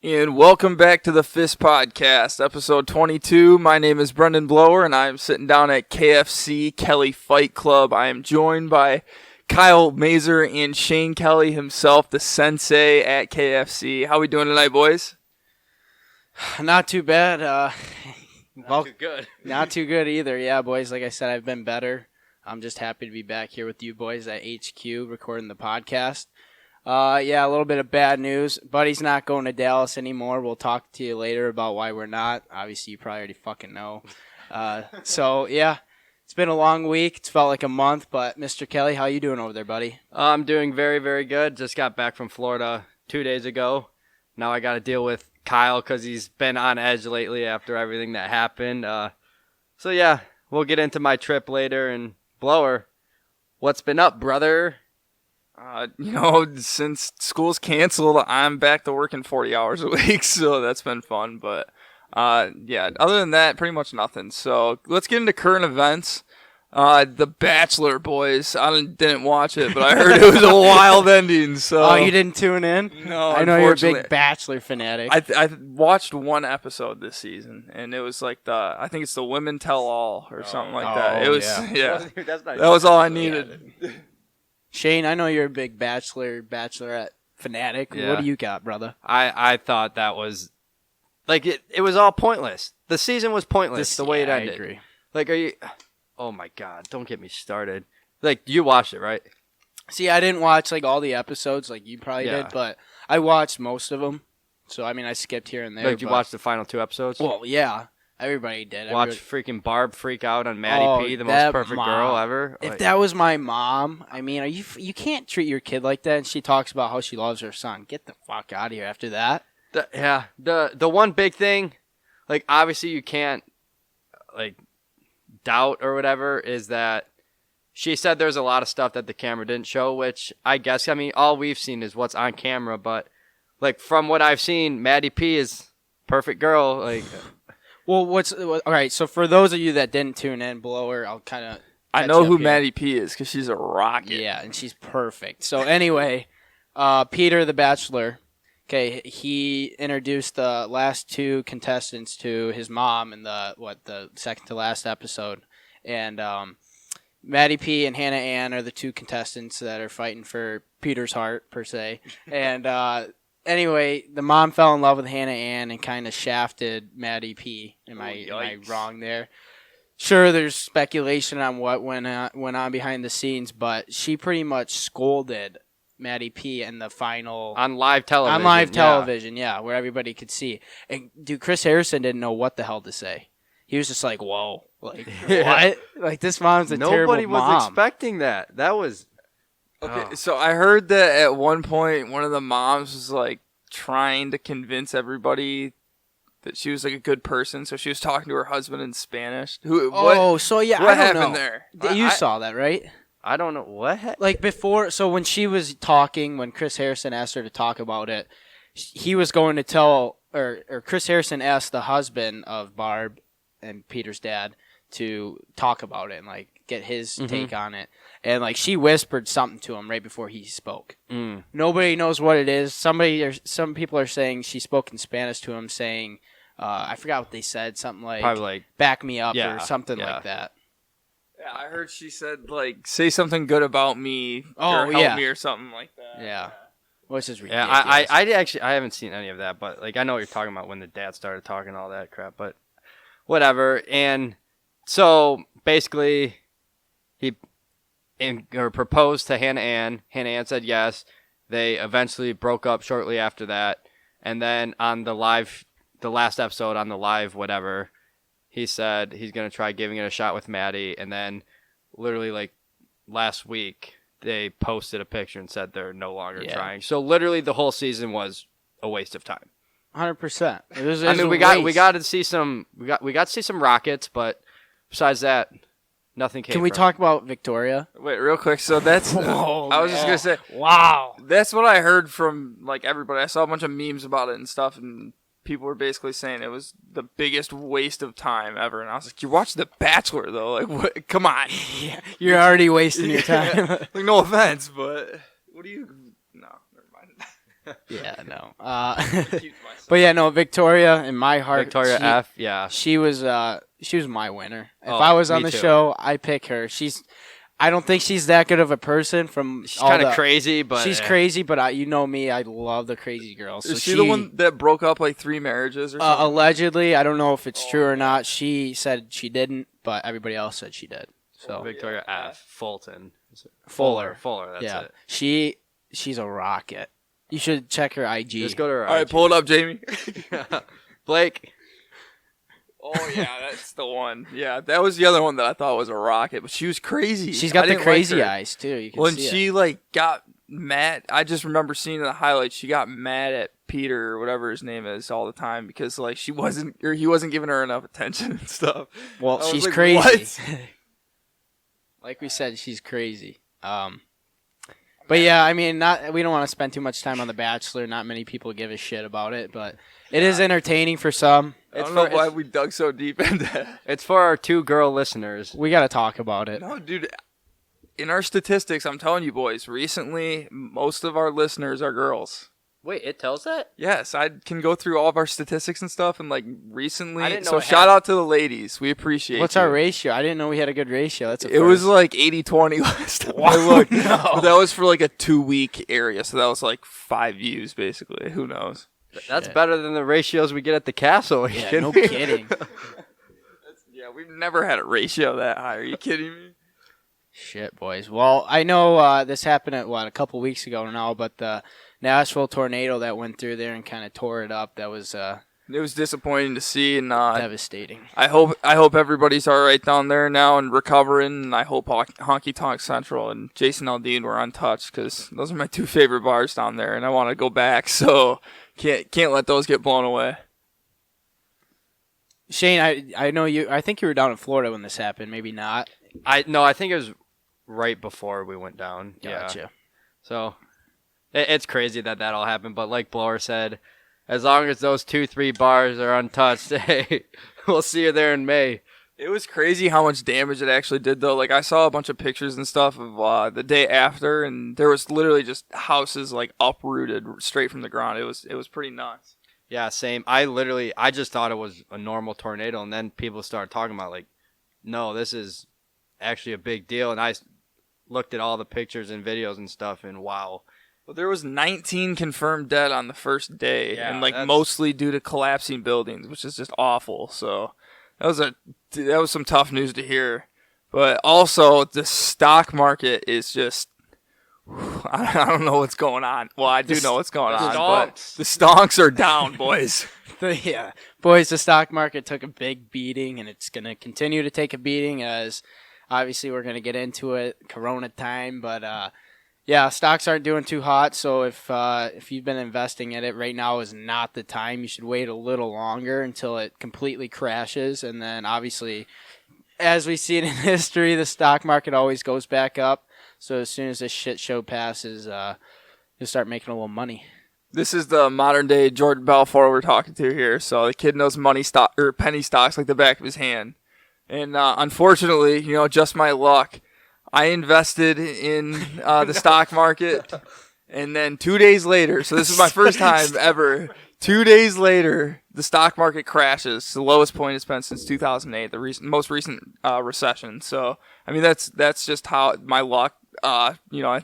And welcome back to the Fist Podcast, episode 22. My name is Brendan Blower, and I'm sitting down at KFC Kelly Fight Club. I am joined by Kyle Mazer and Shane Kelly himself, the sensei at KFC. How we doing tonight, boys? Not too bad. Not too good. Not too good either. Yeah, boys, like I said, I've been better. I'm just happy to be back here with you boys at HQ recording the podcast. Yeah, a little bit of bad news. Buddy's not going to Dallas anymore. We'll talk to you later about why we're not. Obviously, you probably already fucking know. So, yeah, it's been a long week. It's felt like a month, but Mr. Kelly, how you doing over there, buddy? I'm doing very, very good. Just got back from Florida 2 days ago. Now I got to deal with Kyle because he's been on edge lately after everything that happened. So, yeah, we'll get into my trip later. And, Blower, what's been up, brother? Since school's canceled, I'm back to working 40 hours a week, so that's been fun. But, yeah, other than that, pretty much nothing. So let's get into current events. The Bachelor, boys. I didn't watch it, but I heard it was a wild ending. So Oh, you didn't tune in? No, I know you're a big Bachelor fanatic. I watched one episode this season, and it was like I think it's the Women Tell All or something like that. It was, yeah. That's not That was all I needed. Yeah. Shane, I know you're a big Bachelorette fanatic. Yeah. What do you got, brother? I thought that was, like, it was all pointless. The season was pointless the way it ended. I agree. Like, oh my God, don't get me started. Like, you watched it, right? See, I didn't watch, like, all the episodes like you probably Yeah. did, but I watched most of them. So, I mean, I skipped here and there. Like, you watched the final 2 episodes? Well, yeah. Everybody did. Watch freaking Barb freak out on Maddie P, the most perfect girl ever. If Like, that was my mom, I mean, you can't treat your kid like that. And she talks about how she loves her son. Get the fuck out of here after that. The one big thing, like, obviously you can't, like, doubt or whatever, is that she said there's a lot of stuff that the camera didn't show, which I guess, I mean, all we've seen is what's on camera, but, like, from what I've seen, Maddie P is perfect girl, like... Well, all right, so for those of you that didn't tune in, Blower, I'll kind of... I know who Maddie P is because she's a rocket. Yeah, and she's perfect. So anyway, Peter the Bachelor, okay, he introduced the last 2 contestants to his mom in the second to last episode. And Maddie P and Hannah Ann are the 2 contestants that are fighting for Peter's heart, per se. And... Anyway, the mom fell in love with Hannah Ann and kind of shafted Maddie P. Am I wrong there? Sure, there's speculation on what went on behind the scenes, but she pretty much scolded Maddie P in the final... On live television. On live television, yeah, where everybody could see. And, dude, Chris Harrison didn't know what the hell to say. He was just like, whoa. Like, what? Like, this mom's a terrible mom. Nobody was expecting that. That was... Okay, so I heard that at one point one of the moms was like trying to convince everybody that she was like a good person, so she was talking to her husband in Spanish. So yeah, what I don't happened know. there? You saw that, right? I don't know what. Like before, so when she was talking, when Chris Harrison asked her to talk about it, he was going to tell, or Chris Harrison asked the husband of Barb and Peter's dad to talk about it and like get his take on it. And like she whispered something to him right before he spoke. Nobody knows what it is. Some people are saying she spoke in Spanish to him, saying, I forgot what they said, something like, probably like back me up or something like that. Yeah, I heard she said like say something good about me or help me or something like that. Yeah. Which is ridiculous. Yeah, I haven't seen any of that, but like I know what you're talking about when the dad started talking all that crap, but whatever. And so basically he proposed to Hannah Ann. Hannah Ann said yes. They eventually broke up shortly after that. And then on the last episode on the live whatever, he said he's going to try giving it a shot with Maddie. And then literally like last week, they posted a picture and said they're no longer trying. So literally the whole season was a waste of time. 100%. I mean, we got to see some rockets, but besides that, nothing came. Can we talk about Victoria? Wait, real quick. So that's I was just gonna say, wow, that's what I heard from like everybody. I saw a bunch of memes about it and stuff, and people were basically saying it was the biggest waste of time ever. And I was like, you watched The Bachelor though, like what? Come on, you're already wasting your time. Like no offense, but what do you? No, never mind. Yeah, no. But yeah, no. Victoria, in my heart, Victoria F. Yeah. she was my winner. If Oh, I was on me the too. show, I pick her. I don't think she's that good of a person. She's kind of crazy, but she's crazy. But you know me, I love the crazy girls. So Is she the one that broke up like 3 marriages or something? Allegedly, I don't know if it's true or not. She said she didn't, but everybody else said she did. So Victoria F. Fulton. Fuller. That's yeah, it. she's a rocket. You should check her IG. Just go to her All right, pull it up, Jamie. Blake. Oh yeah, that's the one. Yeah, that was the other one that I thought was a rocket, but she was crazy. She's got I the didn't crazy like her. eyes too. You can When see she it. like got mad, I just remember seeing in the highlights she got mad at Peter or whatever his name is all the time because like he wasn't giving her enough attention and stuff. Well, I was she's like, crazy. "What?" Like we said, she's crazy. But yeah, I mean, we don't want to spend too much time on The Bachelor. Not many people give a shit about it, but it is entertaining for some. I don't know why we dug so deep into that. It's for our 2 girl listeners. We got to talk about it. No, dude. In our statistics, I'm telling you boys, recently most of our listeners are girls. Wait, it tells that? Yes, I can go through all of our statistics and stuff, and like recently. I didn't know so it shout had- out to the ladies. We appreciate. What's you. our ratio? I didn't know we had a good ratio. That's a It was first. like 80-20 last time. Wow, I looked. no. But that was for like a 2-week area, so that was like 5 views basically. Who knows? That's Shit. better than the ratios we get at the castle. Yeah, no kidding. Yeah, we've never had a ratio that high. Are you kidding me? Shit, boys. Well, I know this happened a couple weeks ago now, but the Nashville tornado that went through there and kind of tore it up, that was It was disappointing to see, and devastating. I hope everybody's all right down there now and recovering. And I hope Honky Tonk Central and Jason Aldean were untouched because those are my 2 favorite bars down there, and I want to go back. So can't let those get blown away. Shane, I know you. I think you were down in Florida when this happened. Maybe not. I think it was right before we went down. Gotcha. Yeah. So it's crazy that all happened. But like Blower said, as long as those 2-3 bars are untouched, hey, we'll see you there in May. It was crazy how much damage it actually did, though. Like, I saw a bunch of pictures and stuff of the day after, and there was literally just houses, like, uprooted straight from the ground. It was pretty nuts. Yeah, same. I just thought it was a normal tornado, and then people started talking about, like, no, this is actually a big deal. And I looked at all the pictures and videos and stuff, and wow. Well, there was 19 confirmed dead on the first day, Yeah, and, like, that's- mostly due to collapsing buildings, which is just awful. So that was some tough news to hear. But also, the stock market is just... I don't know what's going on. Well, I do know what's going on, but the stonks are down, boys. Yeah, boys, the stock market took a big beating, and it's going to continue to take a beating as obviously we're going to get into it, Corona time. But yeah, stocks aren't doing too hot. So if you've been investing in it, right now is not the time. You should wait a little longer until it completely crashes, and then obviously, as we see it in history, the stock market always goes back up. So as soon as this shit show passes, you'll start making a little money. This is the modern day Jordan Belfort we're talking to here. So the kid knows penny stocks like the back of his hand. And unfortunately, just my luck, I invested in the stock market, and then 2 days later, so this is my first time ever. 2 days later, the stock market crashes. It's the lowest point it's been since 2008, the most recent recession. So I mean, that's just how my luck. I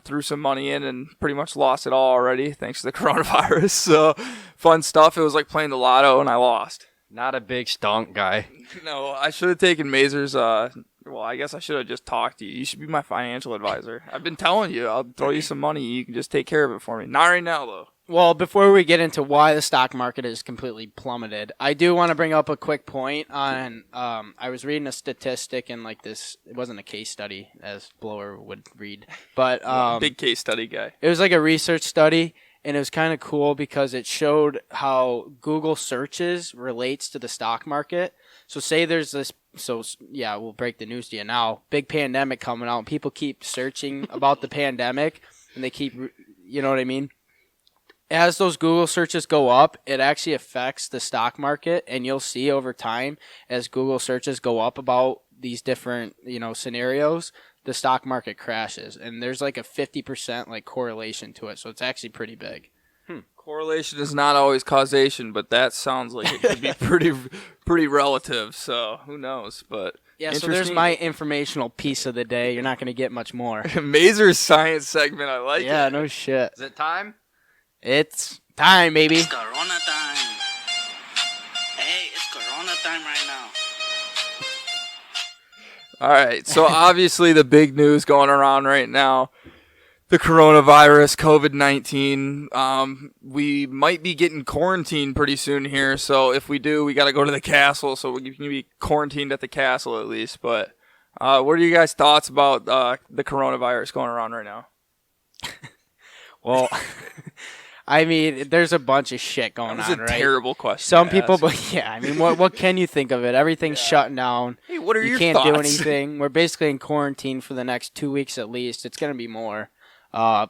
threw some money in and pretty much lost it all already thanks to the coronavirus. So fun stuff. It was like playing the lotto and I lost. Not a big stonk guy. No, I should have taken Mazur's. Well, I guess I should have just talked to you. You should be my financial advisor. I've been telling you. I'll throw you some money. You can just take care of it for me. Not right now, though. Well, before we get into why the stock market is completely plummeted, I do want to bring up a quick point on, I was reading a statistic in like this, it wasn't a case study as Blower would read, but Big case study guy. it was like a research study, and it was kind of cool because it showed how Google searches relates to the stock market. So say there's this, yeah, we'll break the news to you now, big pandemic coming out, and people keep searching about the pandemic, and they keep, you know what I mean? As those Google searches go up, it actually affects the stock market, and you'll see over time as Google searches go up about these different, scenarios, the stock market crashes, and there's like a 50% like correlation to it, so it's actually pretty big. Correlation is not always causation, but that sounds like it could be pretty relative. So who knows? But yeah. So there's my informational piece of the day. You're not going to get much more. Mazer's science segment. I like it. Yeah, no shit. Is it time? It's time, baby. It's Corona time. Hey, it's Corona time right now. All right. So obviously the big news going around right now, the coronavirus, COVID-19. We might be getting quarantined pretty soon here. So if we do, we got to go to the castle. So we can be quarantined at the castle at least. But what are you guys' thoughts about the coronavirus going around right now? Well, I mean, there's a bunch of shit going on, right? That was a terrible question. Some people, but yeah, I mean, what can you think of it? Everything's shutting down. Hey, what are your thoughts? You can't do anything. We're basically in quarantine for the next 2 weeks at least. It's gonna be more.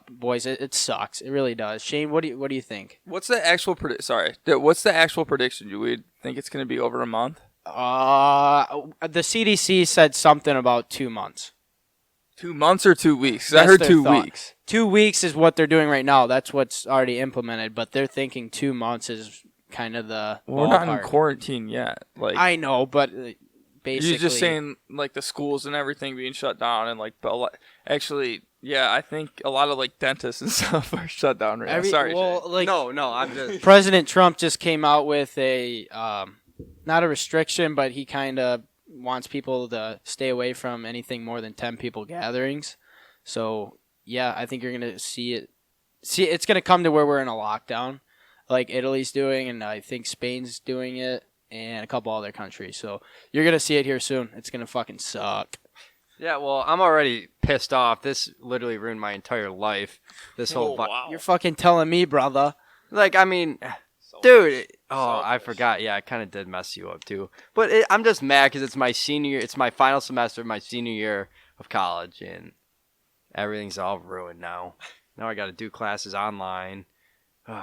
Boys, it sucks. It really does. Shane, what do you think? What's the actual What's the actual prediction? Do we think it's going to be over a month? The CDC said something about 2 months. 2 months or 2 weeks? 'Cause I That's heard their 2 thought. weeks. 2 weeks is what they're doing right now. That's what's already implemented. But they're thinking 2 months is kind of the We're not in ballpark. quarantine yet. Like I know, but basically, you're just saying like the schools and everything being shut down and like actually. Yeah, I think a lot of like dentists and stuff are shut down right now. Sorry. Well, like No, I'm just. President Trump just came out with a not a restriction, but he kind of wants people to stay away from anything more than 10 people gatherings. So yeah, I think you're gonna see it. It's gonna come to where we're in a lockdown, like Italy's doing, and I think Spain's doing it, and a couple other countries. So you're gonna see it here soon. It's gonna fucking suck. Yeah, well, I'm already pissed off. This literally ruined my entire life. This whole wow. You're fucking telling me, brother. Like, I mean, dude. I forgot. Yeah, it kind of did mess you up too. But I'm just mad because it's my senior year. It's my final semester of my senior year of college, and everything's all ruined now. Now I got to do classes online.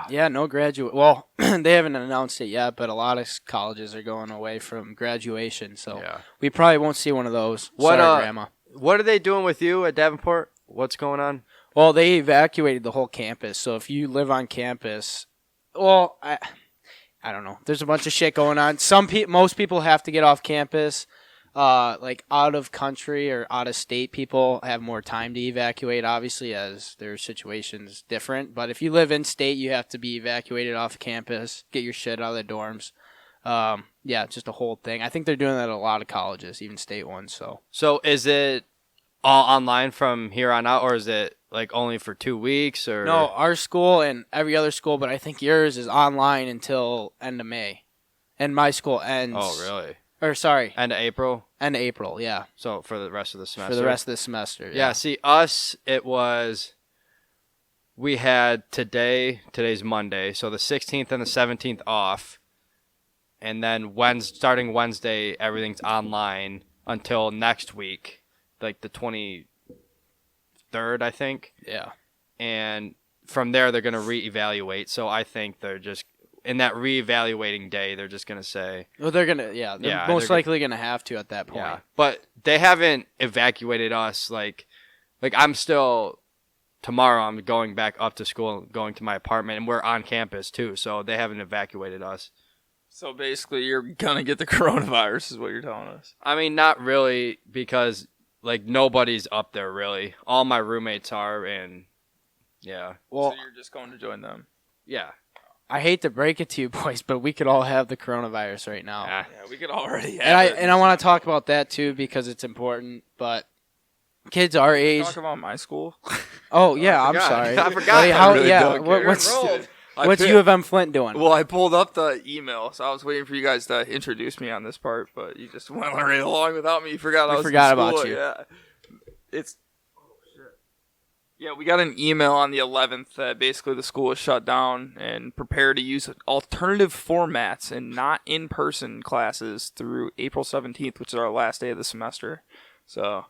Yeah, no graduate. Well, they haven't announced it yet, but a lot of colleges are going away from graduation, so we probably won't see one of those. Sorry, Grandma. What are they doing with you at Davenport? What's going on? Well, they evacuated the whole campus, so if you live on campus, well, I don't know. There's a bunch of shit going on. Most people have to get off campus. Like out of country or out of state people have more time to evacuate, obviously, as their situation's different. But if you live in state, you have to be evacuated off campus, get your shit out of the dorms. Yeah, just a whole thing. I think they're doing that at a lot of colleges, even state ones. So is it all online from here on out, or is it like only for 2 weeks? Or no, our school and every other school, but I think yours is online until end of May, and my school ends. Oh, really? Or sorry, End of April. End of April, yeah. So for the rest of the semester. For the rest of the semester, yeah. Yeah. See, us, it was. We had today's Monday, so the 16th and the 17th off, and then starting Wednesday, everything's online until next week, like the 23rd, I think. Yeah. And from there, they're going to reevaluate. So I think they're just in that reevaluating day, they're just going to say. Well, they're most likely going to have to at that point. Yeah. But they haven't evacuated us. Like I'm still. Tomorrow I'm going back up to school, going to my apartment, and we're on campus too, so they haven't evacuated us. So basically you're going to get the coronavirus is what you're telling us. I mean, not really, because like nobody's up there really. All my roommates are, and yeah. Well, so you're just going to join them? Yeah. I hate to break it to you boys, but we could all have the coronavirus right now. Yeah, we could already have it. And I want to talk about that too because it's important, but kids our age. Talk about my school. Oh yeah, I'm sorry. I forgot. What's U of M Flint doing? Well, I pulled up the email, so I was waiting for you guys to introduce me on this part, but you just went right along without me. You forgot I was in school. About you. Yeah, Yeah, we got an email on the 11th that basically the school is shut down and prepare to use alternative formats and not in-person classes through April 17th, which is our last day of the semester. So.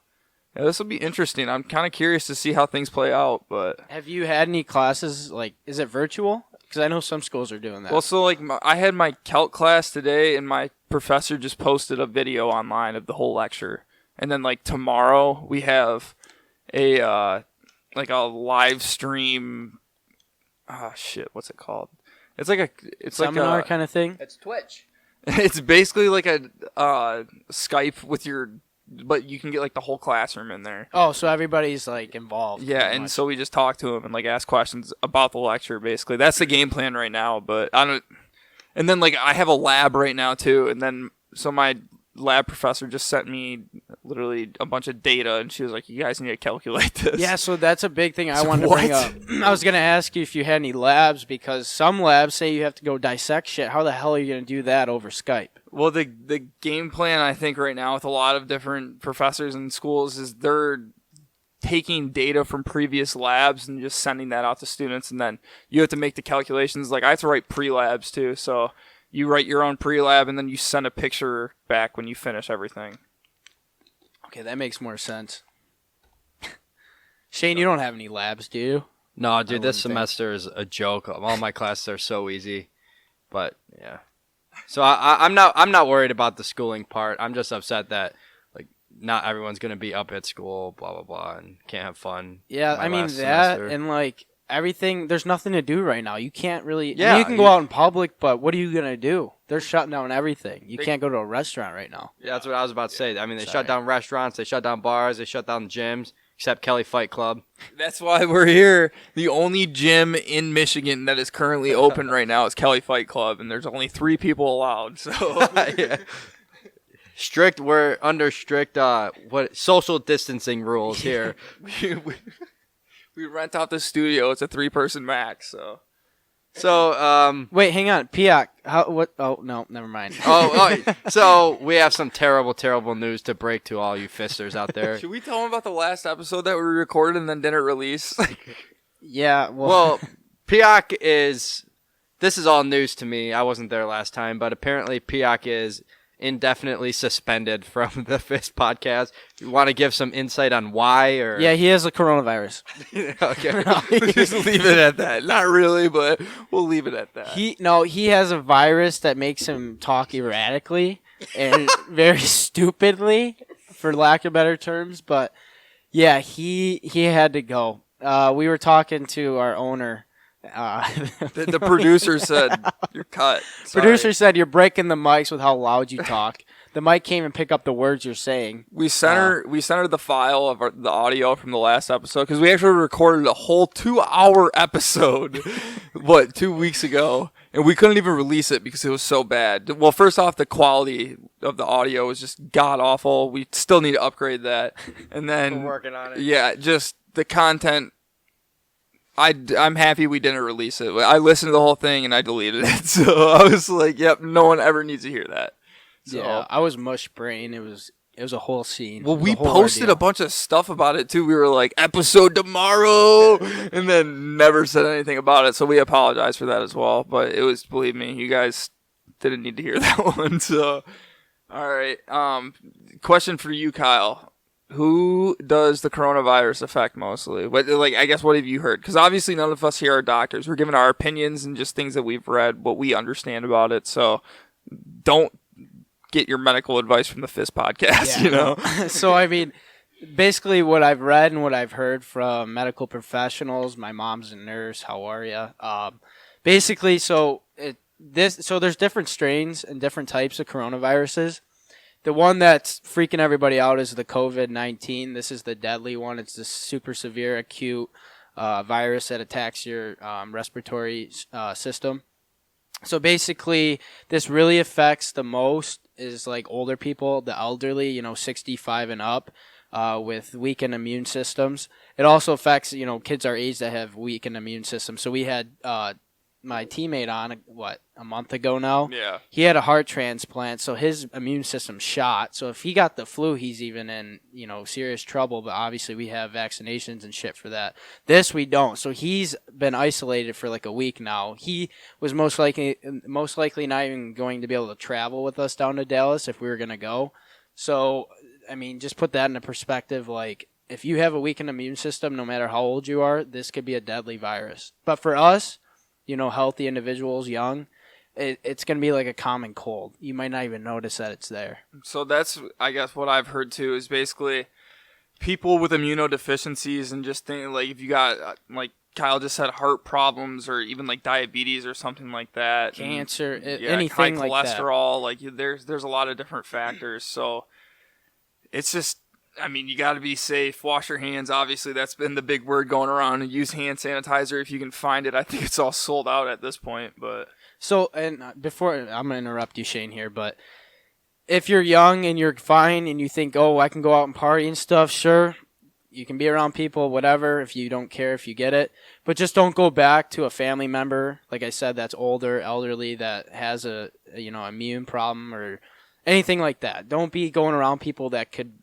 Yeah, this will be interesting. I'm kind of curious to see how things play out, but... Have you had any classes, like, is it virtual? Because I know some schools are doing that. Well, so, like, I had my Calc class today, and my professor just posted a video online of the whole lecture. And then, like, tomorrow, we have a live stream... shit, what's it called? It's like Seminar like a kind of thing. It's Twitch. It's basically like a Skype with but you can get like the whole classroom in there. Oh, so everybody's like involved. Yeah, pretty and much. so we just talk to them and like ask questions about the lecture. Basically, that's the game plan right now. But I don't. And then like I have a lab right now too, and then so my lab professor just sent me literally a bunch of data, and she was like, "You guys need to calculate this." Yeah, so that's a big thing I So wanted to bring up. what? I was going to ask you if you had any labs, because some labs say you have to go dissect shit. How the hell are you going to do that over Skype? Well, the game plan I think right now with a lot of different professors and schools is they're taking data from previous labs and just sending that out to students, and then you have to make the calculations. Like I have to write pre-labs too, so you write your own pre-lab and then you send a picture back when you finish everything. Okay, that makes more sense. Shane, you don't have any labs, do you? No, dude, wouldn't this think. semester is a joke. All my classes are so easy, but yeah. So I'm not worried about the schooling part. I'm just upset that like not everyone's gonna be up at school, blah blah blah, and can't have fun. Yeah, my I mean last that, semester. and like everything, there's nothing to do right now. You can't really. I mean, Yeah, you can go out in public, but what are you gonna do? They're shutting down everything. You can't go to a restaurant right now. Yeah, that's what I was about to say. I mean, they Sorry. shut down restaurants, they shut down bars, they shut down gyms, except Kelly Fight Club. That's why we're here. The only gym in Michigan that is currently open right now is Kelly Fight Club, and there's only 3 people allowed. So Yeah. We're under strict social distancing rules here. we rent out the studio. It's a 3-person max. So Wait, hang on, Piak. How? What? Oh no, never mind. so we have some terrible, terrible news to break to all you fisters out there. Should we tell them about the last episode that we recorded and then didn't release? Yeah. Well, Piak is. This is all news to me. I wasn't there last time, but apparently Piak is indefinitely suspended from the Fist podcast. You want to give some insight on why? Or Yeah, he has the coronavirus. Okay. Just leave it at that. Not really, but we'll leave it at that. He has a virus that makes him talk erratically and very stupidly, for lack of better terms. But yeah, he had to go. We were talking to our owner. The producer said you're cut. Sorry. Producer said you're breaking the mics with how loud you talk. The mic came and pick up the words you're saying. We sent her the file of the audio from the last episode because we actually recorded a whole 2-hour episode 2 weeks ago, and we couldn't even release it because it was so bad. Well, first off, the quality of the audio was just god awful. We still need to upgrade that, and then We're working on it. Yeah, just the content. I'm happy we didn't release it. I listened to the whole thing and I deleted it. So I was like, yep, no one ever needs to hear that. So, Yeah, I was mush brain. It was a whole scene. well, It was we a whole posted ordeal. a bunch of stuff about it too. We were like, episode tomorrow, and then never said anything about it. So we apologize for that as well. But it was, believe me, you guys didn't need to hear that one. So, all right. Question for you, Kyle. Who does the coronavirus affect mostly? I guess what have you heard? Because obviously none of us here are doctors. We're giving our opinions and just things that we've read, what we understand about it. So don't get your medical advice from the Fist podcast, Yeah. you know? So, I mean, basically what I've read and what I've heard from medical professionals, my mom's a nurse, how are you? Basically, so there's different strains and different types of coronaviruses. The one that's freaking everybody out is the COVID-19. This is the deadly one. It's the super severe acute virus that attacks your respiratory system. So basically, this really affects the most is like older people, the elderly, 65 and up, with weakened immune systems. It also affects, kids our age that have weakened immune systems. So we had my teammate on, a month ago now? Yeah. He had a heart transplant, so his immune system shot. So if he got the flu, he's even in, serious trouble. But obviously we have vaccinations and shit for that. This we don't. So he's been isolated for like a week now. He was most likely not even going to be able to travel with us down to Dallas if we were going to go. So, I mean, just put that into perspective. Like, if you have a weakened immune system, no matter how old you are, this could be a deadly virus. But for us, healthy individuals, young, it's going to be like a common cold. You might not even notice that it's there. So that's, I guess, what I've heard too is basically people with immunodeficiencies and just think like if you got Kyle just said, heart problems or even like diabetes or something like that. Cancer, And, anything high like that. cholesterol. Like there's a lot of different factors. So it's just, I mean, you got to be safe. Wash your hands. Obviously, that's been the big word going around. And use hand sanitizer if you can find it. I think it's all sold out at this point. But so, and before I'm gonna interrupt you, Shane, here, but if you're young and you're fine and you think, oh, I can go out and party and stuff, sure. You can be around people, whatever, if you don't care if you get it. But just don't go back to a family member, like I said, that's older, elderly, that has a immune problem or anything like that. Don't be going around people that could,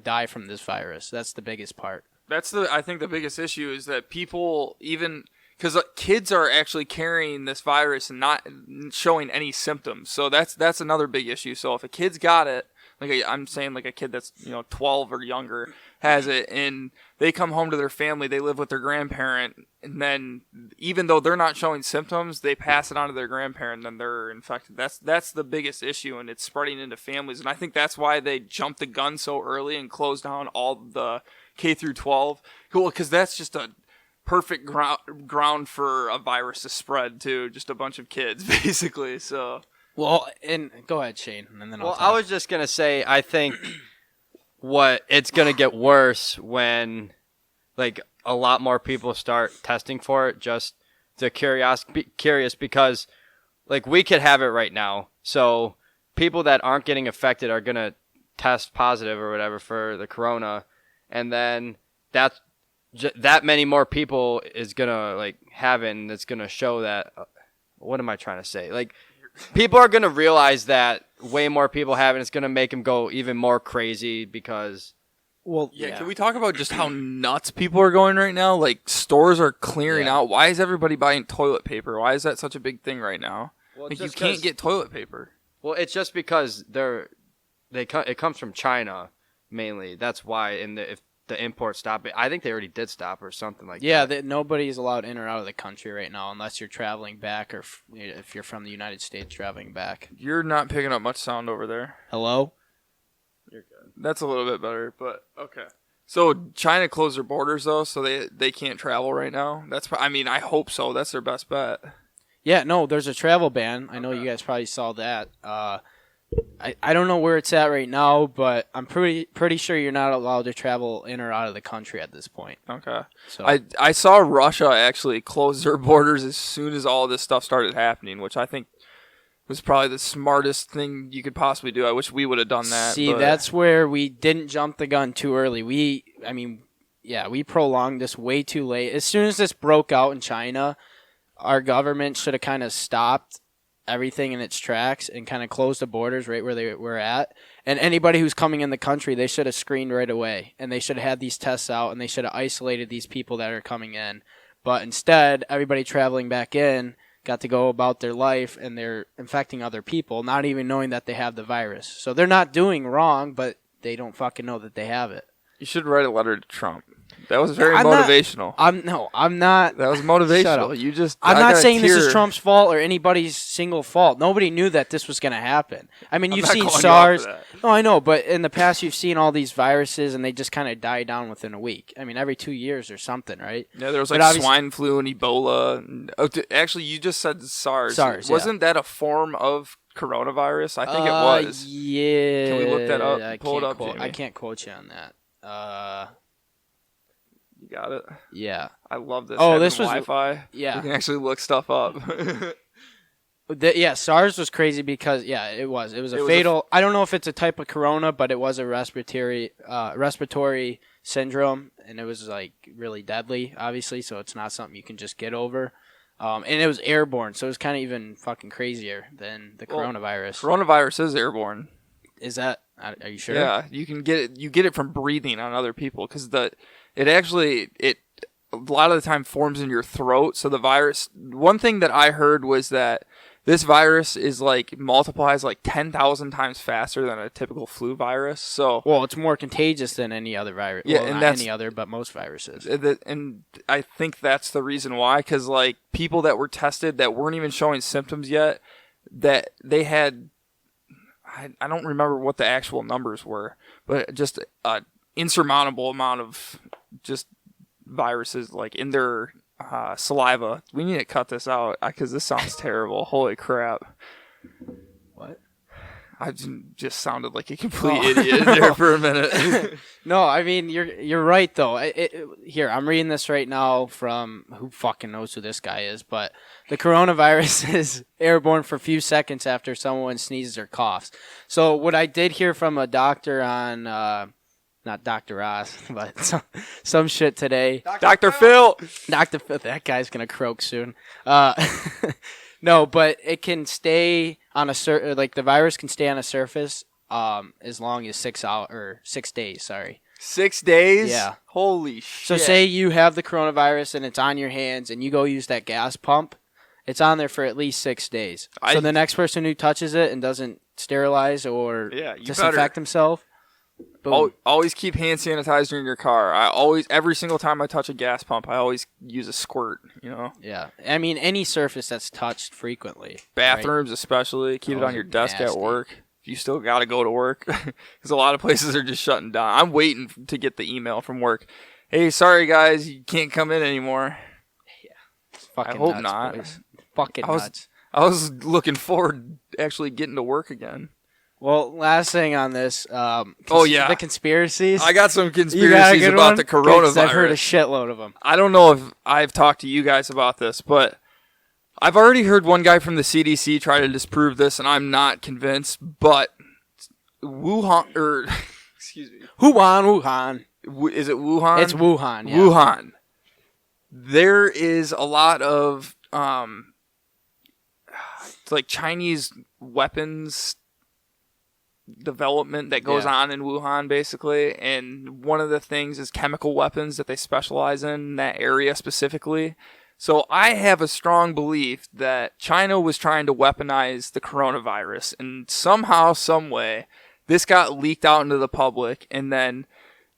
die from this virus. That's the biggest part. I think the biggest issue is that people even, because kids are actually carrying this virus and not showing any symptoms. So that's another big issue. So if a kid's got it, I'm saying like a kid that's 12 or younger has it, and they come home to their family, they live with their grandparent, and then even though they're not showing symptoms, they pass it on to their grandparent, and then they're infected. That's the biggest issue, and it's spreading into families. And I think that's why they jumped the gun so early and closed down all the K through 12. Cool, because that's just a perfect ground for a virus to spread to just a bunch of kids, basically. So. Well, and go ahead, Shane, and then I'll talk. I was just gonna say, I think it's gonna get worse when, like, a lot more people start testing for it. Just to curious, because, like, we could have it right now. So people that aren't getting affected are gonna test positive or whatever for the corona, and then that many more people is gonna have it, and it's gonna show that. What am I trying to say? Like. People are going to realize that way more people have it. It's going to make them go even more crazy because... Well, yeah, can we talk about just how nuts people are going right now? Like, stores are clearing out. Why is everybody buying toilet paper? Why is that such a big thing right now? Well, you can't get toilet paper. Well, it's just because it comes from China, mainly. That's why. And if the import stop, I think they already did stop or something like that. Yeah, nobody's allowed in or out of the country right now unless you're traveling back or if you're from the United States traveling back. You're not picking up much sound over there. Hello? You're good. That's a little bit better, but okay. So China closed their borders, though, so they can't travel right now? I hope so. That's their best bet. Yeah, no, there's a travel ban. I know you guys probably saw that. I don't know where it's at right now, but I'm pretty sure you're not allowed to travel in or out of the country at this point. Okay. So I saw Russia actually close their borders as soon as all this stuff started happening, which I think was probably the smartest thing you could possibly do. I wish we would have done that. See, that's where we didn't jump the gun too early. We prolonged this way too late. As soon as this broke out in China, our government should have kind of stopped everything in its tracks and kind of closed the borders right where they were at. And anybody who's coming in the country, they should have screened right away. And they should have had these tests out, and they should have isolated these people that are coming in. But instead, everybody traveling back in got to go about their life, and they're infecting other people, not even knowing that they have the virus. So they're not doing wrong, but they don't fucking know that they have it. You should write a letter to Trump. That was very motivational. I'm not. That was motivational. Shut up. You just. I'm not saying this is Trump's fault or anybody's single fault. Nobody knew that this was going to happen. I mean, you've seen SARS. No, I know, but in the past, you've seen all these viruses, and they just kind of die down within a week. I mean, every 2 years or something, right? Yeah, there was swine flu and Ebola. Actually, you just said SARS. Wasn't that a form of coronavirus? I think it was. Yeah. Can we look that up? Pull it up, Jamie. I can't quote you on that. You got it? Yeah. I love this. Oh, this was Wi-Fi. Yeah. You can actually look stuff up. SARS was crazy because it was a fatal. I don't know if it's a type of corona, but it was a respiratory syndrome, and it was really deadly, obviously. So it's not something you can just get over. And it was airborne, so it was kind of even fucking crazier than the coronavirus. Coronavirus is airborne. Is that? Are you sure? Yeah, you can get it. You get it from breathing on other people because it a lot of the time forms in your throat. So the virus. One thing that I heard was that this virus is multiplies 10,000 times faster than a typical flu virus. So it's more contagious than any other virus. Yeah, well, and not any other, but most viruses. And I think that's the reason why. Because people that were tested that weren't even showing symptoms yet, that they had. I don't remember what the actual numbers were, but just an insurmountable amount of just viruses in their saliva. We need to cut this out because this sounds terrible. Holy crap. What? I just sounded like a complete idiot there for a minute. No, I mean you're right though. Here, I'm reading this right now from who fucking knows who this guy is, but the coronavirus is airborne for a few seconds after someone sneezes or coughs. So what I did hear from a doctor on not Dr. Oz, but some shit today. Dr. Phil. Dr. Phil, that guy's gonna croak soon. No, but it can stay on a like the virus can stay on a surface as long as 6 days. Sorry. 6 days? Yeah. Holy shit. So say you have the coronavirus and it's on your hands and you go use that gas pump, it's on there for at least 6 days. So the next person who touches it and doesn't sterilize or disinfect himself, boom. Always keep hand sanitizer in your car. Every single time I touch a gas pump, I always use a squirt, Yeah. I mean, any surface that's touched frequently. Bathrooms especially. Keep it on your desk at work. If you still got to go to work. Because a lot of places are just shutting down. I'm waiting to get the email from work. Hey, sorry guys, you can't come in anymore. Yeah. It's fucking I hope nuts, not. Boys. Fucking nuts. I was looking forward to actually getting to work again. Well, last thing on this. The conspiracies. I got some conspiracies about the coronavirus. I've heard a shitload of them. I don't know if I've talked to you guys about this, but I've already heard one guy from the CDC try to disprove this, and I'm not convinced. But excuse me, Wuhan. Is it Wuhan? It's Wuhan. Yeah. Wuhan. There is a lot of like Chinese weapons development that goes on in Wuhan, basically, and one of the things is chemical weapons that they specialize in that area specifically. So I have a strong belief that China was trying to weaponize the coronavirus, and somehow, some way, this got leaked out into the public, and then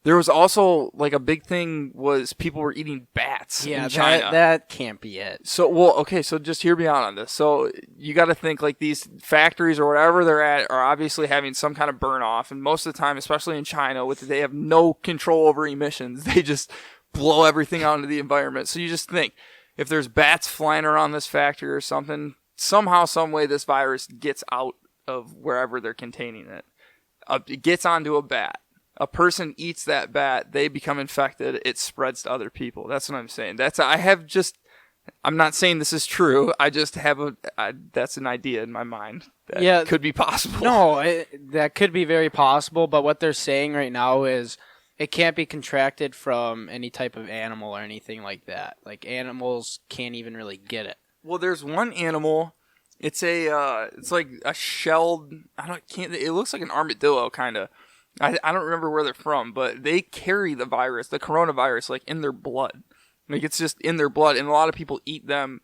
there was also, like, a big thing was people were eating bats in China. That can't be it. So just hear me out on this. So you got to think, like, these factories or whatever they're at are obviously having some kind of burn off. And most of the time, especially in China, they have no control over emissions. They just blow everything out into the environment. So you just think, if there's bats flying around this factory or something, somehow, some way, this virus gets out of wherever they're containing it. It gets onto a bat. A person eats that bat, they become infected, it spreads to other people. That's what I'm saying. I'm not saying this is true. I just have that's an idea in my mind that could be possible. No, that could be very possible, but what they're saying right now is it can't be contracted from any type of animal or anything like that. Like, animals can't even really get it. Well, there's one animal. It's like a shelled. It looks like an armadillo, kind of. I don't remember where they're from, but they carry the coronavirus, like, in their blood. Like, it's just in their blood, and a lot of people eat them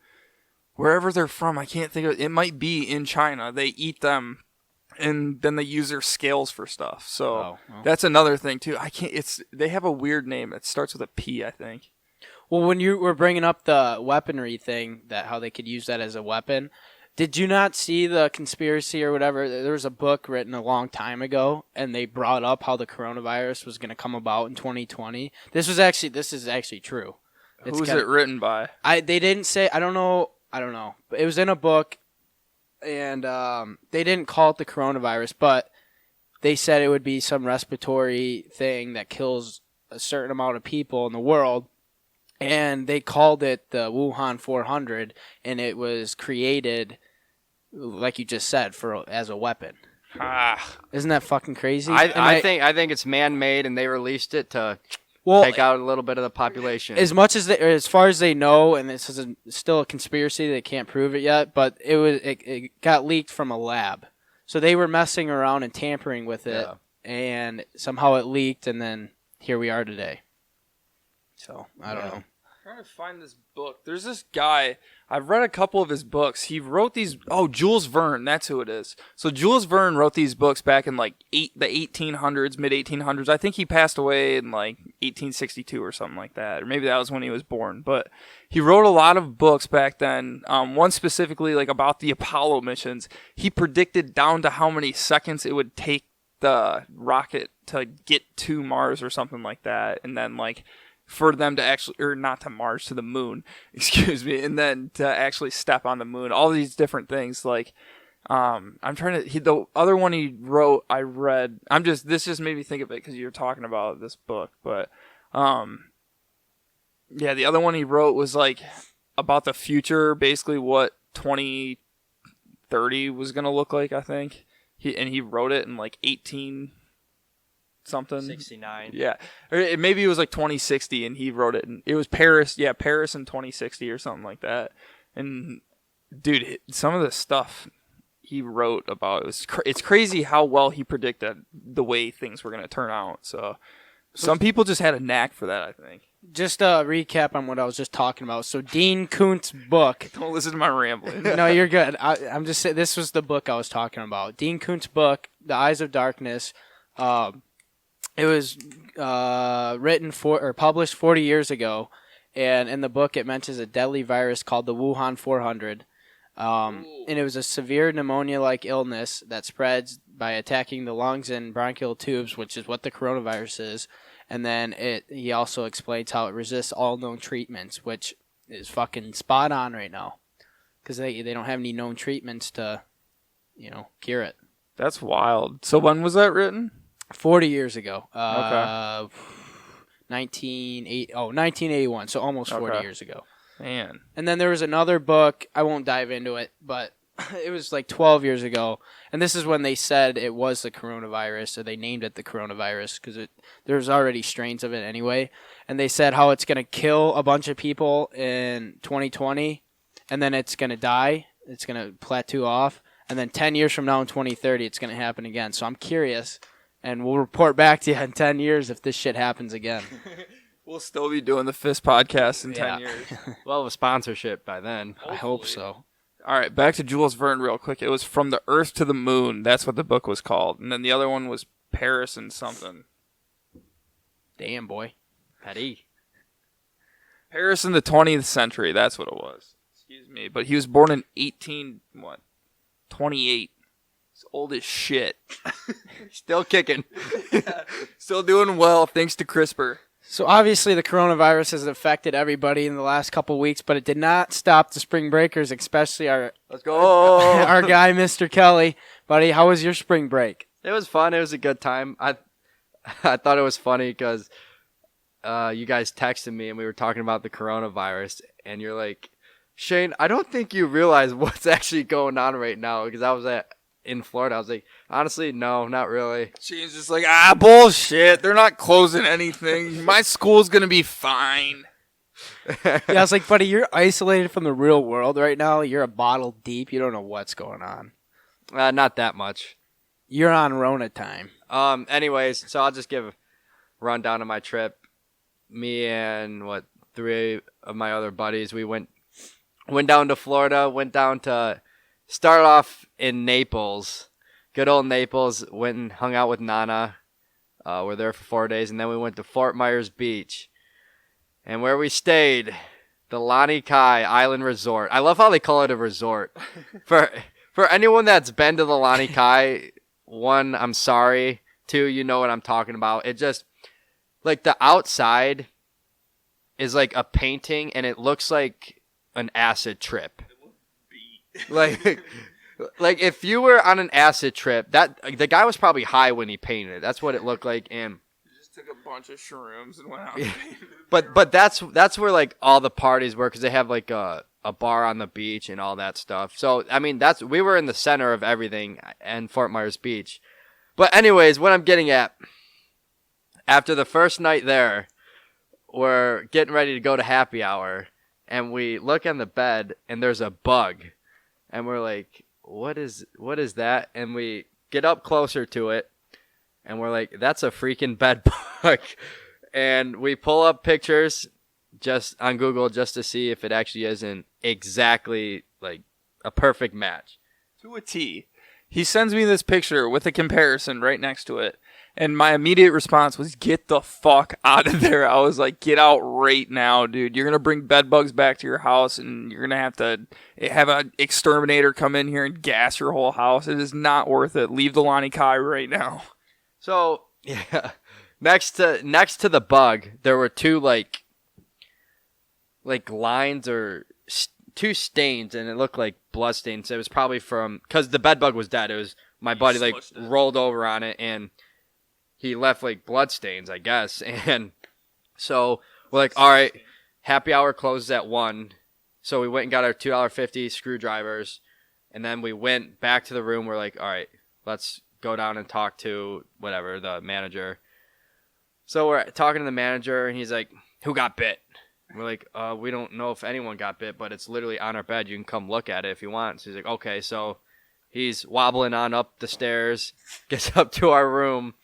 wherever they're from. I can't think of it. It might be in China. They eat them, and then they use their scales for stuff. So that's another thing too. They have a weird name. It starts with a P, I think. Well, when you were bringing up the weaponry thing, that how they could use that as a weapon. Did you not see the conspiracy or whatever? There was a book written a long time ago, and they brought up how the coronavirus was going to come about in 2020. This is actually true. Who's it written by? They didn't say. I don't know. But it was in a book, and they didn't call it the coronavirus, but they said it would be some respiratory thing that kills a certain amount of people in the world. And they called it the Wuhan 400, and it was created, like you just said, as a weapon. Isn't that fucking crazy? I think it's man-made, and they released it to take out a little bit of the population. As far as they know, and this is still a conspiracy, they can't prove it yet. But it got leaked from a lab, so they were messing around and tampering with it, and somehow it leaked, and then here we are today. So I don't know. I'm trying to find this book. There's this guy. I've read a couple of his books. He wrote these. Oh, Jules Verne. That's who it is. So Jules Verne wrote these books back in like the 1800s, mid 1800s. I think he passed away in like 1862 or something like that, or maybe that was when he was born. But he wrote a lot of books back then. One specifically like about the Apollo missions. He predicted down to how many seconds it would take the rocket to get to Mars or something like that, and then like for them to actually, or not to Mars, to the moon, excuse me, and then to actually step on the moon. All these different things, like, I'm trying to, the other one he wrote, I read, this just made me think of it because you're talking about this book, but, yeah, the other one he wrote was, like, about the future, basically what 2030 was going to look like, I think. He wrote it in, like, 18 something. 69. Yeah. Or maybe it was like 2060 and he wrote it. And it was Paris. Yeah, Paris in 2060 or something like that. And, dude, some of the stuff he wrote about, it's crazy how well he predicted the way things were going to turn out. So some people just had a knack for that, I think. Just a recap on what I was just talking about. So Dean Koontz' book. Don't listen to my rambling. No, you're good. I'm just saying this was the book I was talking about. Dean Koontz' book, The Eyes of Darkness. It was published 40 years ago, and in the book it mentions a deadly virus called the Wuhan 400. And it was a severe pneumonia-like illness that spreads by attacking the lungs and bronchial tubes, which is what the coronavirus is. And then he also explains how it resists all known treatments, which is fucking spot on right now, because they don't have any known treatments to, cure it. That's wild. So when was that written? 40 years ago. Okay. 1981, so almost 40 years ago. Man. And then there was another book, I won't dive into it, but it was like 12 years ago. And this is when they said it was the coronavirus, or they named it the coronavirus, because there's already strains of it anyway. And they said how it's going to kill a bunch of people in 2020, and then it's going to die. It's going to plateau off. And then 10 years from now in 2030, it's going to happen again. So I'm curious, and we'll report back to you in 10 years if this shit happens again. We'll still be doing the Fist podcast in 10 years. Well, with sponsorship by then. I hope so. All right, back to Jules Verne real quick. It was From the Earth to the Moon. That's what the book was called. And then the other one was Paris and something. Damn, boy. Petty. Paris in the 20th century. That's what it was. Excuse me. But he was born in 28. He's old as shit. Still kicking. Still doing well, thanks to CRISPR. So obviously the coronavirus has affected everybody in the last couple weeks, but it did not stop the spring breakers, especially Let's go. our guy, Mr. Kelly. Buddy, how was your spring break? It was fun. It was a good time. I thought it was funny because you guys texted me and we were talking about the coronavirus, and you're like, Shane, I don't think you realize what's actually going on right now, because I was in Florida. I was like, honestly, no, not really. Shane's just like, bullshit. They're not closing anything. My school's going to be fine. Yeah, I was like, buddy, you're isolated from the real world right now. You're a bottle deep. You don't know what's going on. Not that much. You're on Rona time. Anyways, so I'll just give a rundown of my trip. Me and, 3 of my other buddies, we went down to Florida, started off in Naples, good old Naples, went and hung out with Nana. We're there for 4 days, and then we went to Fort Myers Beach. And where we stayed, the Lani Kai Island Resort. I love how they call it a resort. For anyone that's been to the Lani Kai, 1, I'm sorry. 2, you know what I'm talking about. It just, like, the outside is like a painting, and it looks like an acid trip. Like if you were on an acid trip, the guy was probably high when he painted it. That's what it looked like. And he just took a bunch of shrooms and went out. But that's where like all the parties were, because they have like a bar on the beach and all that stuff. So I mean, we were in the center of everything in Fort Myers Beach. But anyways, what I'm getting at, after the first night there, we're getting ready to go to happy hour, and we look on the bed and there's a bug. And we're like, what is that? And we get up closer to it, and we're like, that's a freaking bed bug. And we pull up pictures just on Google just to see if it actually isn't exactly like a perfect match. To a T. He sends me this picture with a comparison right next to it. And my immediate response was, get the fuck out of there. I was like, get out right now, dude. You're going to bring bed bugs back to your house, and you're going to have an exterminator come in here and gas your whole house. It is not worth it. Leave the Lani Kai right now. So, yeah. Next to the bug, there were 2 like like lines or two stains, and it looked like blood stains. It was probably because the bed bug was dead. It was my buddy like rolled over on it, and he left like blood stains, I guess. And so we're like, all right, happy hour closes at 1. So we went and got our $2.50 screwdrivers, and then we went back to the room. We're like, all right, let's go down and talk to whatever, the manager. So we're talking to the manager, and he's like, who got bit? We're like, we don't know if anyone got bit, but it's literally on our bed. You can come look at it if you want. So he's like, okay. So he's wobbling on up the stairs, gets up to our room,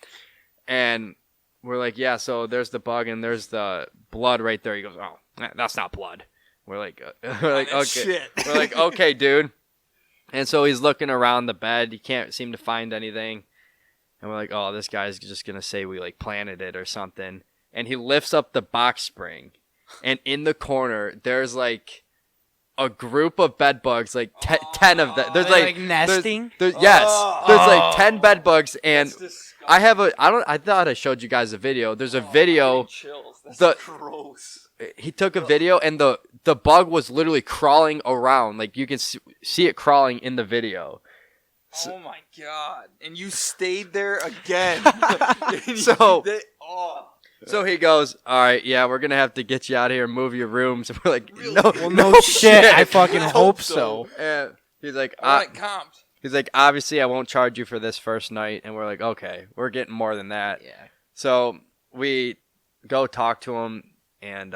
and we're like, yeah, so there's the bug and there's the blood right there. He goes, oh, that's not blood. We're like okay. Shit. We're like, okay, dude. And so he's looking around the bed. He can't seem to find anything. And we're like, oh, this guy's just going to say we like planted it or something. And he lifts up the box spring. And in the corner, there's like a group of bed bugs, like 10 of them. There's like nesting. Yes, there's like 10 bed bugs, and I thought I showed you guys a video. There's a video. Chills. That's gross. He took a video, and the bug was literally crawling around. Like you can see it crawling in the video. Oh my god! And you stayed there again. So he goes, all right, yeah, we're going to have to get you out of here and move your rooms. And we're like, really? no shit. I fucking hope so. And he's like, I want it comped. He's like, obviously, I won't charge you for this first night. And we're like, okay, we're getting more than that. Yeah. So we go talk to him. And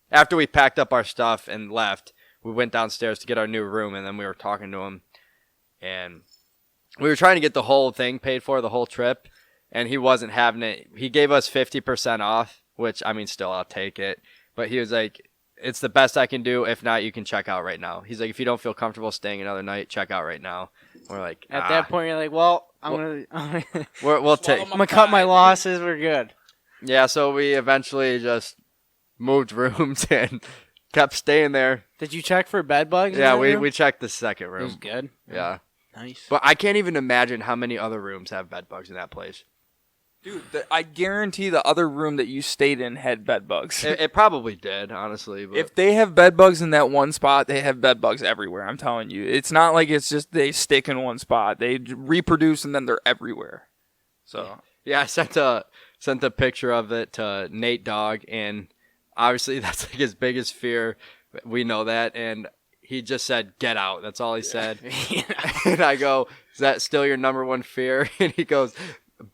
after we packed up our stuff and left, we went downstairs to get our new room. And then we were talking to him. And we were trying to get the whole thing paid for, the whole trip. And he wasn't having it. He gave us 50% off, which, I mean, still, I'll take it. But he was like, it's the best I can do. If not, you can check out right now. He's like, if you don't feel comfortable staying another night, check out right now. We're like, At that point, you're like, well, I'm we'll take. I'm gonna cut my losses. We're good. Yeah, so we eventually just moved rooms and kept staying there. Did you check for bed bugs? Yeah, in that room? we checked the second It room. was good. Yeah. Nice. But I can't even imagine how many other rooms have bed bugs in that place. Dude, I guarantee the other room that you stayed in had bed bugs. It probably did, honestly. But If they have bed bugs in that one spot, they have bed bugs everywhere. I'm telling you. It's not like it's just they stick in one spot. They reproduce and then they're everywhere. So yeah, I sent a picture of it to Nate Dogg, and obviously that's like his biggest fear. We know that, and he just said, "Get out." That's all he said. And I go, "Is that still your number one fear?" And he goes,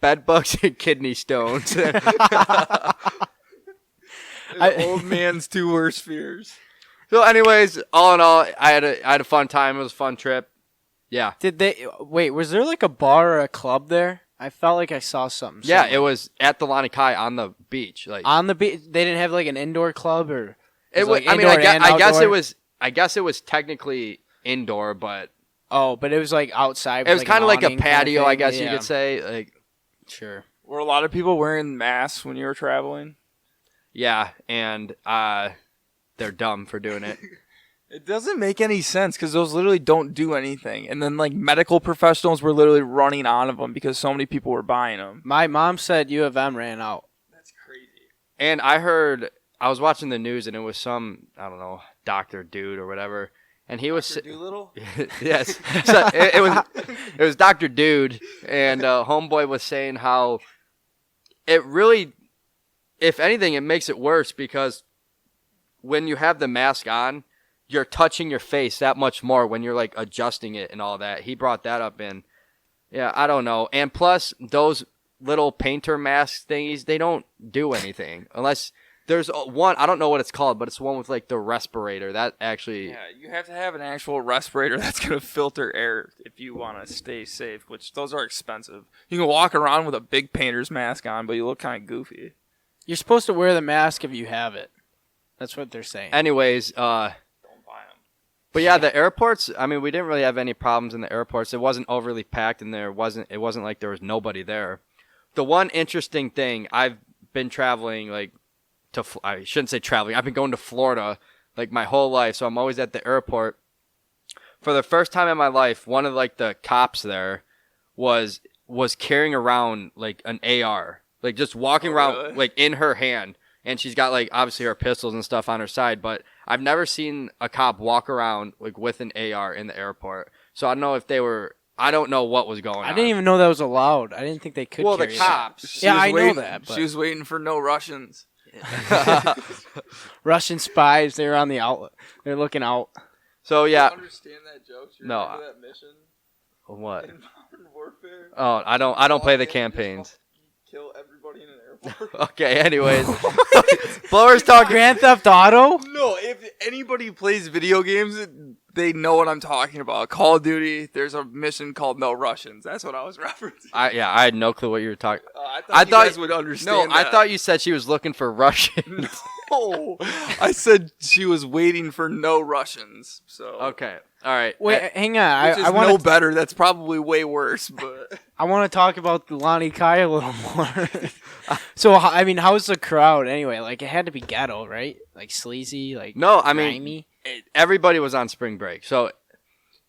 bed bugs and kidney stones. Old man's two worst fears. So anyways, all in all, I had a fun time. It was a fun trip. Yeah. Wait, was there like a bar or a club there? I felt like I saw something. Yeah, somewhere. it was at the Lani Kai on the beach. Like on the beach. They didn't have like an indoor club or. It was. Like I mean, indoor and I guess outdoor? it was. I guess it was technically indoor, but Oh, but it was like outside. it was kind of like a awning kinda patio, I thing? guess you Yeah. could say. Like, Sure. Were a lot of people wearing masks when you were traveling? yeah, and they're dumb for doing it. It doesn't make any sense because those literally don't do anything. And then like medical professionals were literally running on of them because so many people were buying them. My mom said U of M ran out. That's crazy. And I was watching the news, and it was some, I don't know, doctor dude or whatever, and he was Doolittle? yes, so it was Dr. Dude, and homeboy was saying how it really, if anything, it makes it worse because when you have the mask on, you're touching your face that much more when you're like adjusting it and all that. He brought that up, and yeah, I don't know. And plus, those little painter mask thingies, they don't do anything unless there's one. I don't know what it's called, but it's one with like the respirator. That actually, Yeah, you have to have an actual respirator that's going to filter air if you want to stay safe, which those are expensive. You can walk around with a big painter's mask on, but you look kind of goofy. You're supposed to wear the mask if you have it. That's what they're saying. anyways, Don't buy them. but yeah, the airports. I mean, we didn't really have any problems in the airports. It wasn't overly packed, and it wasn't like there was nobody there. The one interesting thing, I've been traveling like. I shouldn't say traveling. I've been going to Florida like my whole life, so I'm always at the airport. For the first time in my life, one of like the cops there was carrying around like an AR, like just walking around really? like in her hand, and she's got like obviously her pistols and stuff on her side, but I've never seen a cop walk around like with an AR in the airport. So I don't know if they were. I don't know what was going on. I didn't even know that was allowed. I didn't think they could. Well, carry the cops. She Yeah, was I know waiting- that, but- She was waiting for no Russians. Russian spies. They're on the outlet. They're looking out. So yeah. Understand that joke? You No, remember that mission What? in Modern Warfare? Oh, I don't play the Just campaigns. kill everybody in an airport. Okay. Anyways, Blower's talking. Grand Theft Auto. No, if anybody plays video games, they know what I'm talking about. Call of Duty, there's a mission called No Russians. That's what I was referencing. I had no clue what you were talking. I thought you guys would understand. No, I thought you said she was looking for Russians. No, I said she was waiting for no Russians. So Okay. All right. Wait, hang on. which is I want no to. better. That's probably way worse. But I want to talk about the Lonnie Kai a little more. So I mean, how's the crowd anyway? Like, it had to be ghetto, right? Like sleazy, like No, I mean, grimy? everybody was on spring break. So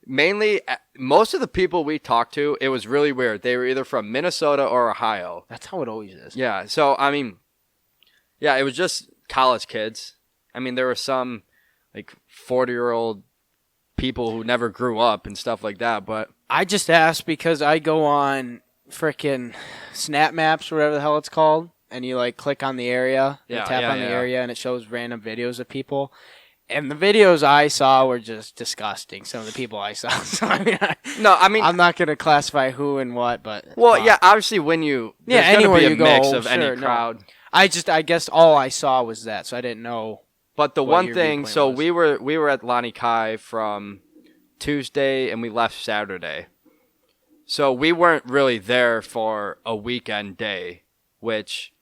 mainly, most of the people we talked to, it was really weird. They were either from Minnesota or Ohio. That's how it always is. Yeah. So, I mean, yeah, it was just college kids. I mean, there were some like 40-year-old people who never grew up and stuff like that. But I just asked because I go on frickin' Snap Maps, whatever the hell it's called, and you like click on the area, you Yeah, tap yeah, on the yeah. area, and it shows random videos of people. And the videos I saw were just disgusting. Some of the people I saw. So I mean, no, I mean, I'm not gonna classify who and what, but well, yeah, obviously when you Yeah, there's gonna anywhere be a you go, mix of sure, any no. crowd. I guess all I saw was that, so I didn't know. But the what one your thing, viewpoint so was. we were at Lonnie Kai from Tuesday and we left Saturday. So we weren't really there for a weekend day, which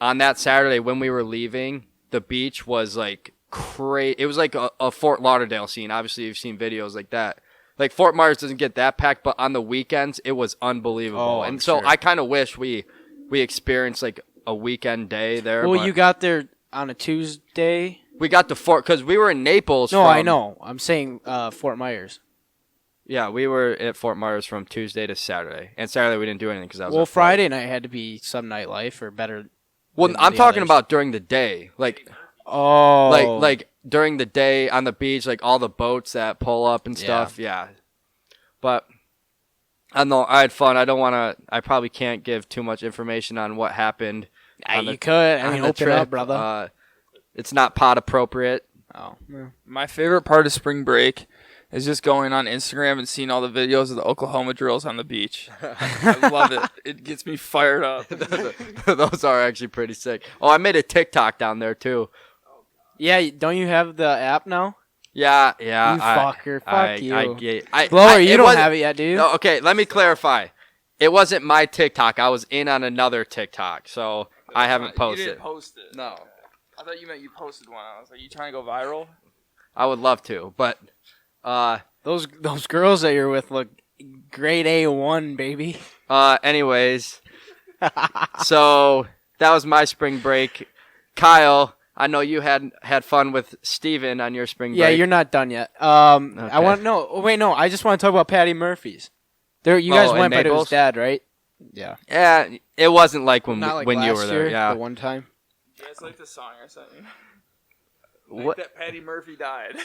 on that Saturday when we were leaving, the beach was like crazy. It was like a Fort Lauderdale scene. Obviously, you've seen videos like that. Like Fort Myers doesn't get that packed, but on the weekends it was unbelievable. Oh, I'm and so sure. I kind of wish we experienced like a weekend day there. Well, but you got there on a Tuesday. we got to Fort because we were in Naples. No, from, I know. I'm saying Fort Myers. Yeah, we were at Fort Myers from Tuesday to Saturday, and Saturday we didn't do anything because I was. Well, at flight. Friday night had to be some nightlife or better. Well, than I'm the talking others. about during the day, like Oh, during the day on the beach, like all the boats that pull up and stuff. Yeah, but I don't know. I had fun. I don't want to. I probably can't give too much information on what happened. on you the- could. I on mean, the open up, trip. brother. It's not pod appropriate. Oh, my favorite part of spring break is just going on Instagram and seeing all the videos of the Oklahoma drills on the beach. I love it. It gets me fired up. Those are actually pretty sick. Oh, I made a TikTok down there too. yeah. Don't you have the app now? Yeah. You fucker. Fuck you. Blower, you don't have it yet, do you? No, okay, let me clarify. It wasn't my TikTok. I was in on another TikTok, so I haven't posted. You didn't post it. No, I thought you meant you posted one. I was like, you trying to go viral? I would love to, but Those girls that you're with look grade A1, baby. anyways, so that was my spring break. Kyle, I know you had fun with Steven on your spring break. Yeah, you're not done yet. I want no. Oh, wait, no. I just want to talk about Patty Murphy's. There, you guys in went, but it was Naples? Dad, right? Yeah. Yeah, it wasn't like when Not like when you last were there. year, Yeah. the one time. Yeah, it's like the song I sent you. What? That Patty Murphy died.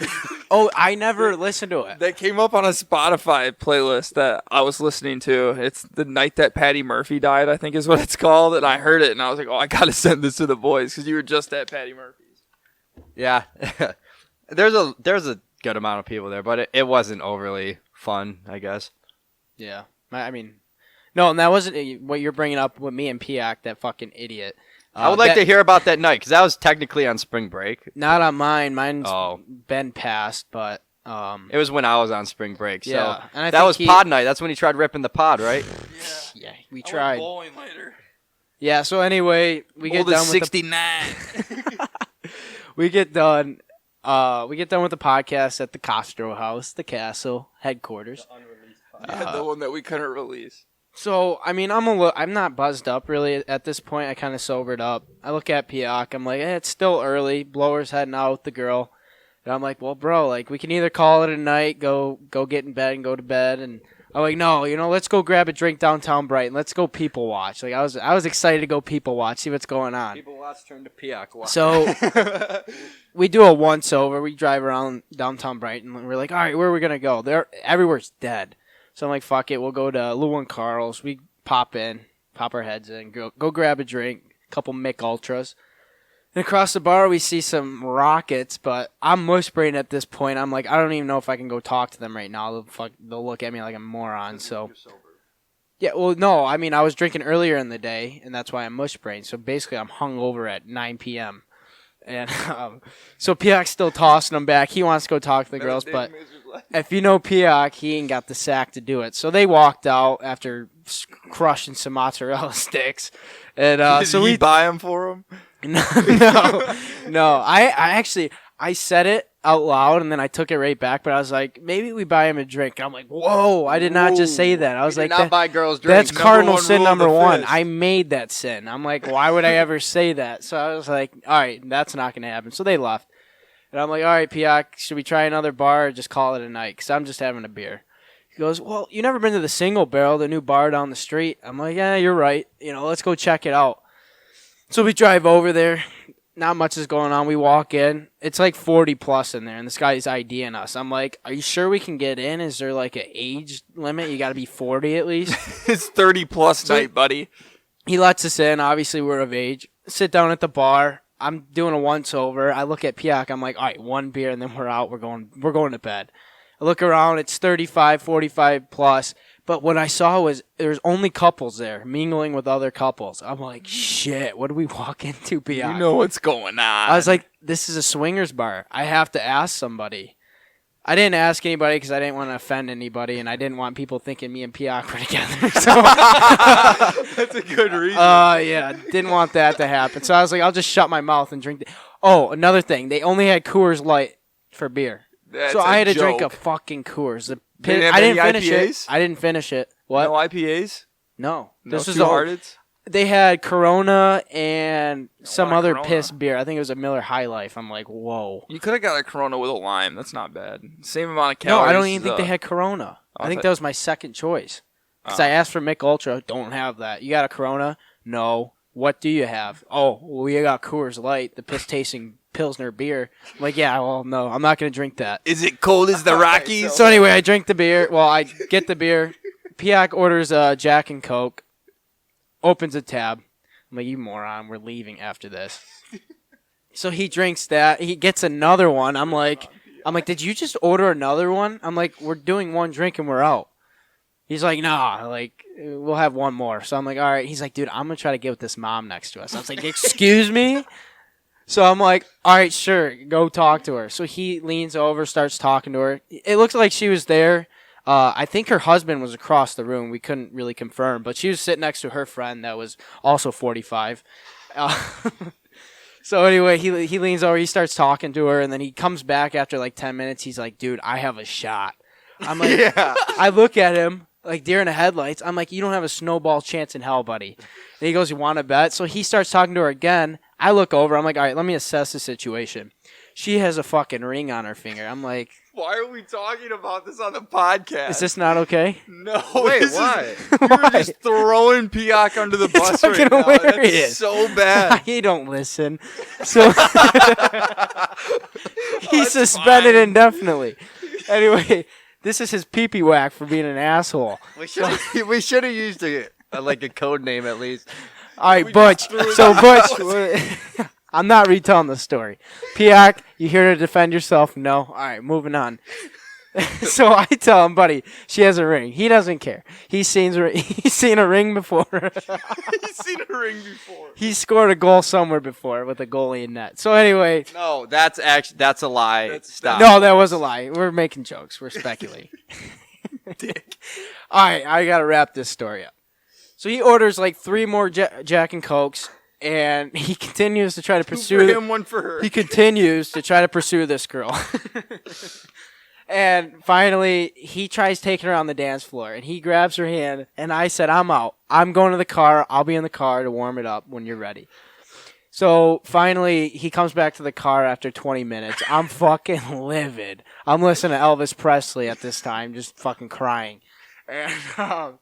Oh, I never listened to it. That came up on a Spotify playlist that I was listening to. It's the night that Patty Murphy died, I think is what it's called. And I heard it and I was like, oh, I got to send this to the boys because you were just at Patty Murphy's. Yeah. there's a good amount of people there, but it wasn't overly fun, I guess. Yeah. I mean, no, and that wasn't what you're bringing up with me and Piak, that fucking idiot. I would like to hear about that night because that was technically on spring break. Not on mine. Mine's Oh. been passed, but It was when I was on spring break. So yeah. And I that think was pod night. That's when he tried ripping the pod, right? Yeah, we I tried. went bowling later. Yeah. So anyway, we get Old as done with 69. we get done with the podcast at the Castro House, the castle headquarters. Yeah, the one that we couldn't release. So I mean, I'm not buzzed up really at this point. I kind of sobered up. I look at Piak. I'm like, it's still early. Blower's heading out with the girl, and I'm like, well, bro, like we can either call it a night, go get in bed and go to bed, and I'm like, no, let's go grab a drink downtown Brighton. Let's go people watch. Like I was excited to go people watch, see what's going on. People watch turned to Piak watch. So we do a once over. We drive around downtown Brighton, and we're like, all right, where are we gonna go? Everywhere's dead. So I'm like, fuck it, we'll go to Lou and Carl's. We pop our heads in, go grab a drink, a couple Mick Ultras. And across the bar, we see some Rockets, but I'm mush brain at this point. I'm like, I don't even know if I can go talk to them right now. They'll look at me like a moron. So, yeah, well, no, I mean, I was drinking earlier in the day, and that's why I'm mush brain. So basically, I'm hungover at 9 p.m. And so Piak's still tossing them back. He wants to go talk to the girls, but if you know Piak, he ain't got the sack to do it. So they walked out after crushing some mozzarella sticks. And so we buy them for him. No. I said it out loud and then I took it right back. But I was like, maybe we buy him a drink. And I'm like, whoa! I did not just say that. I was like, not buy girls drinks. That's cardinal sin number one. I made that sin. I'm like, why would I ever say that? So I was like, all right, that's not gonna happen. So they left, and I'm like, all right, Piak, should we try another bar or just call it a night? Because I'm just having a beer. He goes, well, you never been to the Single Barrel, the new bar down the street? I'm like, yeah, you're right. Let's go check it out. So we drive over there. Not much is going on. We walk in. It's like 40 plus in there, and this guy's IDing us. I'm like, are you sure we can get in? Is there like an age limit? You got to be 40 at least. It's 30 plus night, buddy. He lets us in. Obviously, we're of age. Sit down at the bar. I'm doing a once over. I look at Piak. I'm like, all right, one beer, and then we're out. We're going to bed. I look around. It's 35, 45 plus. But what I saw was there's only couples there mingling with other couples. I'm like, shit, what do we walk into, Piak? You know what's going on. I was like, this is a swingers bar. I have to ask somebody. I didn't ask anybody because I didn't want to offend anybody, and I didn't want people thinking me and Piak were together. So that's a good reason. Yeah, didn't want that to happen. So I was like, I'll just shut my mouth and drink. Oh, another thing. They only had Coors Light for beer. So I had to drink a fucking Coors. I didn't finish it. I didn't finish it. What? No IPAs? No. This was Hearteds? They had Corona and some other piss beer. I think it was a Miller High Life. I'm like, whoa. You could have got a Corona with a lime. That's not bad. Same amount of calories. No, I don't even think they had Corona. I think that was my second choice. Because I asked for Mick Ultra. Don't have that. You got a Corona? No. What do you have? Oh, well, we got Coors Light, the piss-tasting Pilsner beer. I'm like, yeah, well, no, I'm not going to drink that. Is it cold as the Rockies? So anyway, I drink the beer. Well, I get the beer. Piak orders a Jack and Coke, opens a tab. I'm like, you moron, we're leaving after this. So he drinks that. He gets another one. I'm like, did you just order another one? I'm like, we're doing one drink and we're out. He's like, nah, like, we'll have one more. So I'm like, all right. He's like, dude, I'm going to try to get with this mom next to us. I was like, excuse me? So I'm like, all right, sure, go talk to her. So he leans over, starts talking to her. It looks like she was there. I think her husband was across the room. We couldn't really confirm, but she was sitting next to her friend that was also 45. So anyway, he leans over, he starts talking to her, and then he comes back after like 10 minutes. He's like, dude, I have a shot. I'm like, yeah. I look at him like deer in the headlights. I'm like, you don't have a snowball chance in hell, buddy. And he goes, you want to bet? So he starts talking to her again. I look over. I'm like, all right, let me assess the situation. She has a fucking ring on her finger. I'm like, why are we talking about this on the podcast? Is this not okay? No. Wait, why? You're just throwing Piak under the bus right now. Hilarious. That's so bad. He don't listen. So he's suspended indefinitely. Anyway, this is his pee-pee whack for being an asshole. We should have used a code name at least. All right, Butch. So Butch, I'm not retelling the story. Piak, you here to defend yourself? No. All right, moving on. So I tell him, buddy, she has a ring. He doesn't care. He's seen a ring before. He's seen a ring before. He scored a goal somewhere before with a goalie in net. So anyway. No, that's a lie. Stop. No, that was a lie. We're making jokes. We're speculating. Dick. All right, I got to wrap this story up. So he orders like 3 more Jack and Cokes, and he continues to try to pursue. 2 for him, 1 for her. He continues to try to pursue this girl. And finally, he tries taking her on the dance floor, and he grabs her hand, and I said, I'm out. I'm going to the car. I'll be in the car to warm it up when you're ready. So finally, he comes back to the car after 20 minutes. I'm fucking livid. I'm listening to Elvis Presley at this time, just fucking crying. And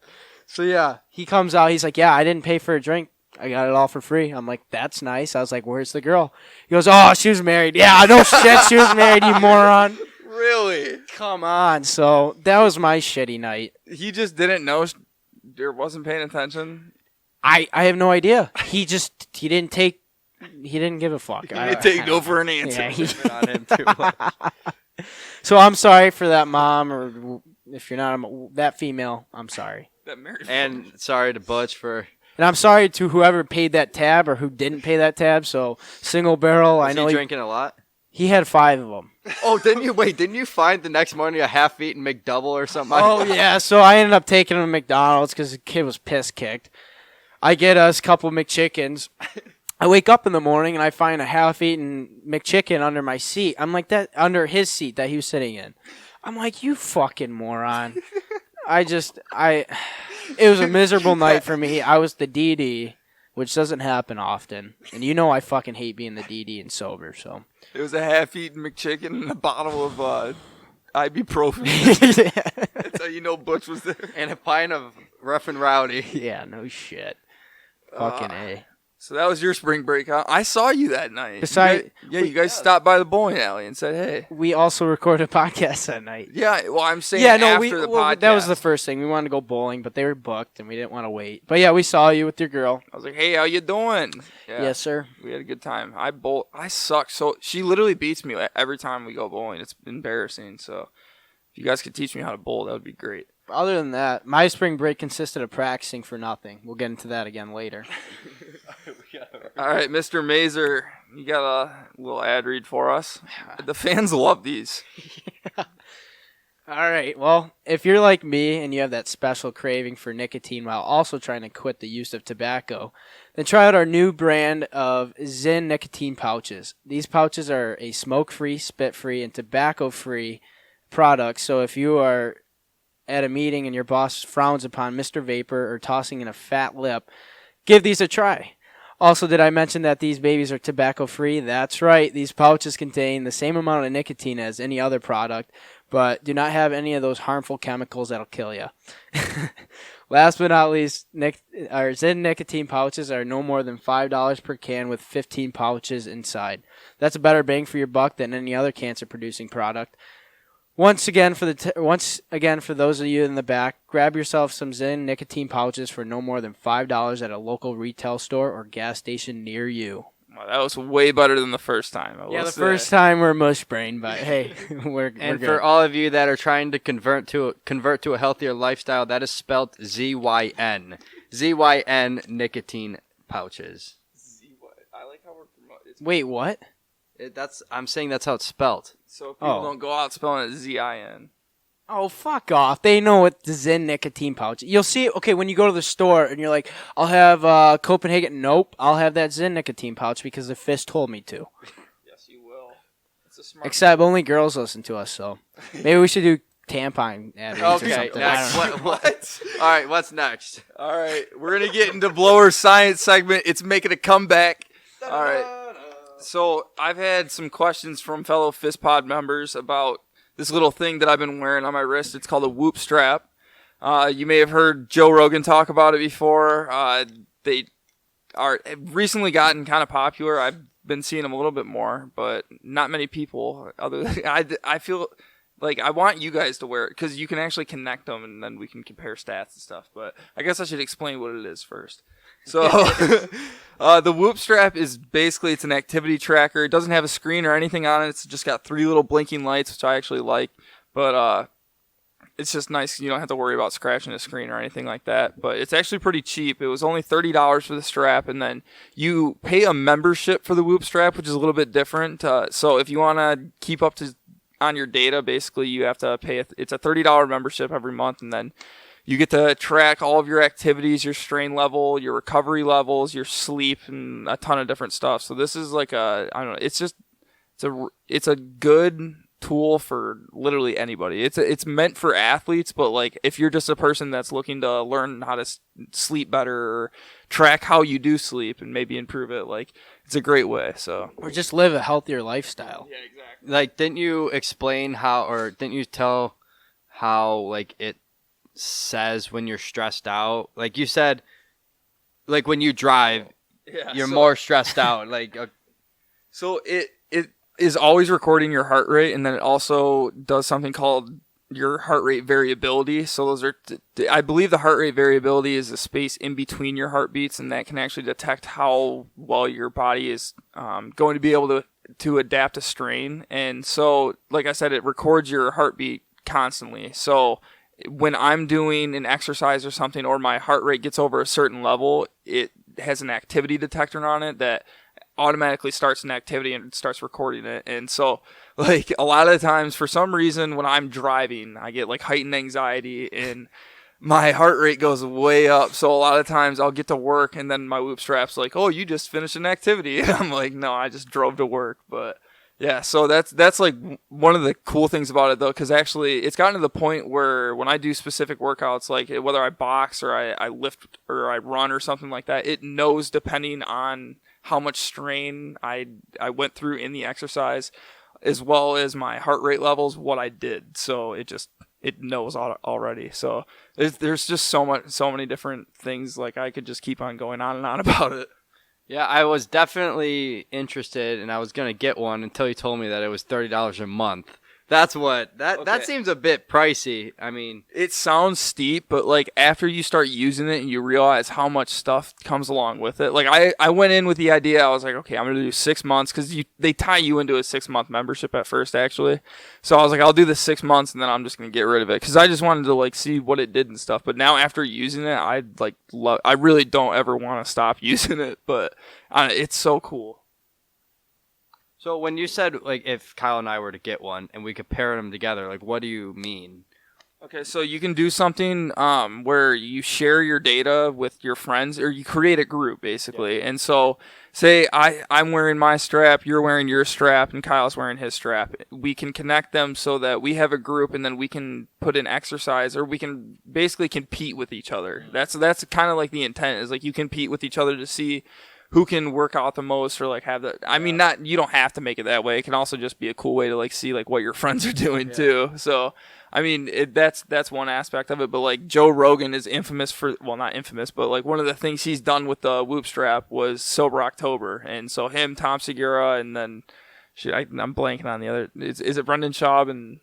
so yeah, he comes out. He's like, "Yeah, I didn't pay for a drink. I got it all for free." I'm like, "That's nice." I was like, "Where's the girl?" He goes, "Oh, she was married." Yeah, no shit, she was married. You moron. Really? Come on. So that was my shitty night. He just didn't know or wasn't paying attention. I have no idea. He didn't give a fuck. He didn't take no for an answer. Yeah, on him too much. So I'm sorry for that mom, or if you're not that female, I'm sorry. That married And sorry to Butch for. And I'm sorry to whoever paid that tab or who didn't pay that tab. So single barrel, Was I know he drinking a lot? he had 5 of them. Oh, didn't you find the next morning a half-eaten McDouble or something? Oh yeah, so I ended up taking him to McDonald's because the kid was piss kicked. I get us a couple McChickens. I wake up in the morning and I find a half-eaten McChicken under my seat. I'm like, that under his seat that he was sitting in. I'm like, you fucking moron. It was a miserable night for me. I was the DD, which doesn't happen often. And you know I fucking hate being the DD and sober, so. It was a half-eaten McChicken and a bottle of ibuprofen. That's how you know Butch was there. And a pint of Rough and Rowdy. Yeah, no shit. Fucking A. So that was your spring break, huh? I saw you that night. You guys stopped by the bowling alley and said, "Hey." We also recorded a podcast that night. Yeah, well, I'm saying Yeah, no, after the podcast. that was the first thing. We wanted to go bowling, but they were booked, and we didn't want to wait. But yeah, we saw you with your girl. I was like, "Hey, how you doing?" Yeah, Yes, sir. we had a good time. I suck. So she literally beats me every time we go bowling. It's embarrassing. So if you guys could teach me how to bowl, that would be great. Other than that, my spring break consisted of practicing for nothing. We'll get into that again later. All right, Mr. Mazer, you got a little ad read for us. The fans love these. All right. Well, if you're like me and you have that special craving for nicotine while also trying to quit the use of tobacco, then try out our new brand of Zyn nicotine pouches. These pouches are a smoke-free, spit-free, and tobacco-free product. So if you are at a meeting and your boss frowns upon Mr. Vapor or tossing in a fat lip, give these a try. Also, did I mention that these babies are tobacco-free? That's right. These pouches contain the same amount of nicotine as any other product, but do not have any of those harmful chemicals that'll kill you. Last but not least, our Zyn nicotine pouches are no more than $5 per can with 15 pouches inside. That's a better bang for your buck than any other cancer-producing product. Once again, for those of you in the back, grab yourself some Zyn nicotine pouches for no more than $5 at a local retail store or gas station near you. Well, that was way better than the first time. The first time we're mush brain, but hey, we're And good. for all of you that are trying to convert to a healthier lifestyle, that is spelled ZYN. ZYN nicotine pouches. I like how we're promoting. Wait, what? I'm saying that's how it's spelled. So people don't go out spelling it Z-I-N. Oh, fuck off. They know what the Zyn nicotine pouch. You'll see, okay, when you go to the store and you're like, I'll have Copenhagen. Nope, I'll have that Zyn nicotine pouch because the Fist told me to. Yes, you will. It's a smart. Except only girls listen to us, so maybe we should do tampon ad reads or Okay, something. I next. don't know. What? All right, what's next? All right, we're going to get into Blower Science segment. It's making a comeback. All right. So I've had some questions from fellow FistPod members about this little thing that I've been wearing on my wrist. It's called a whoop strap. You may have heard Joe Rogan talk about it before. They have recently gotten kind of popular. I've been seeing them a little bit more, but not many people. I feel like I want you guys to wear it because you can actually connect them and then we can compare stats and stuff. But I guess I should explain what it is first. So the Whoop strap is basically, it's an activity tracker. It doesn't have a screen or anything on it. It's just got 3 little blinking lights, which I actually like. But it's just nice. You don't have to worry about scratching the screen or anything like that. But it's actually pretty cheap. It was only $30 for the strap. And then you pay a membership for the Whoop strap, which is a little bit different. So if you want to keep up on your data, basically you have to pay. It's a $30 membership every month. And then you get to track all of your activities, your strain level, your recovery levels, your sleep, and a ton of different stuff. So this is like it's a good tool for literally anybody. It's meant for athletes, but like if you're just a person that's looking to learn how to sleep better or track how you do sleep and maybe improve it, like it's a great way. So Or just live a healthier lifestyle. yeah, exactly. Like, didn't you explain how, or didn't you tell how, like, it says when you're stressed out? Like you said, like when you drive, Yeah, you're more stressed out. Like, So it is always recording your heart rate, and then it also does something called your heart rate variability. So those are, I believe the heart rate variability is the space in between your heartbeats, and that can actually detect how well your body is going to be able to adapt to strain. And so, like I said, it records your heartbeat constantly. So when I'm doing an exercise or something, or my heart rate gets over a certain level, it has an activity detector on it that automatically starts an activity and starts recording it. And so, like, a lot of the times, for some reason, when I'm driving, I get like heightened anxiety and my heart rate goes way up. So a lot of times I'll get to work and then my whoop strap's like, "Oh, you just finished an activity." And I'm like, "No, I just drove to work." But yeah, so that's like one of the cool things about it, though, because actually it's gotten to the point where when I do specific workouts, like whether I box or I lift or I run or something like that, it knows, depending on how much strain I went through in the exercise, as well as my heart rate levels, what I did. So it knows already. So there's just so many different things. Like, I could just keep on going on and on about it. yeah, I was definitely interested, and I was gonna get one until you told me that it was $30 a month. That Okay. seems a bit pricey. I mean, It sounds steep, but like after you start using it and you realize how much stuff comes along with it. Like I went in with the idea, I was like, okay, I'm gonna do 6 months, because they tie you into a 6-month membership at first, actually. So I was like, I'll do the 6 months and then I'm just gonna get rid of it, because I just wanted to like see what it did and stuff. But now after using it, I really don't ever want to stop using it. But it's so cool. so when you said, like, if Kyle and I were to get one and we could pair them together, like, what do you mean? Okay, so you can do something where you share your data with your friends, or you create a group, basically. And so, say I'm wearing my strap, you're wearing your strap, and Kyle's wearing his strap. We can connect them so that we have a group, and then we can put in exercise, or we can basically compete with each other. That's kind of like the intent, is like you compete with each other to see who can work out the most, or like have the. I mean, not, you don't have to make it that way. It can also just be a cool way to like see like what your friends are doing too. So, I mean, that's one aspect of it. But like Joe Rogan is infamous for, well, not infamous, but like one of the things he's done with the whoop strap was Sober October. And so him, Tom Segura, and then I'm blanking on the other. Is it Brendan Schaub and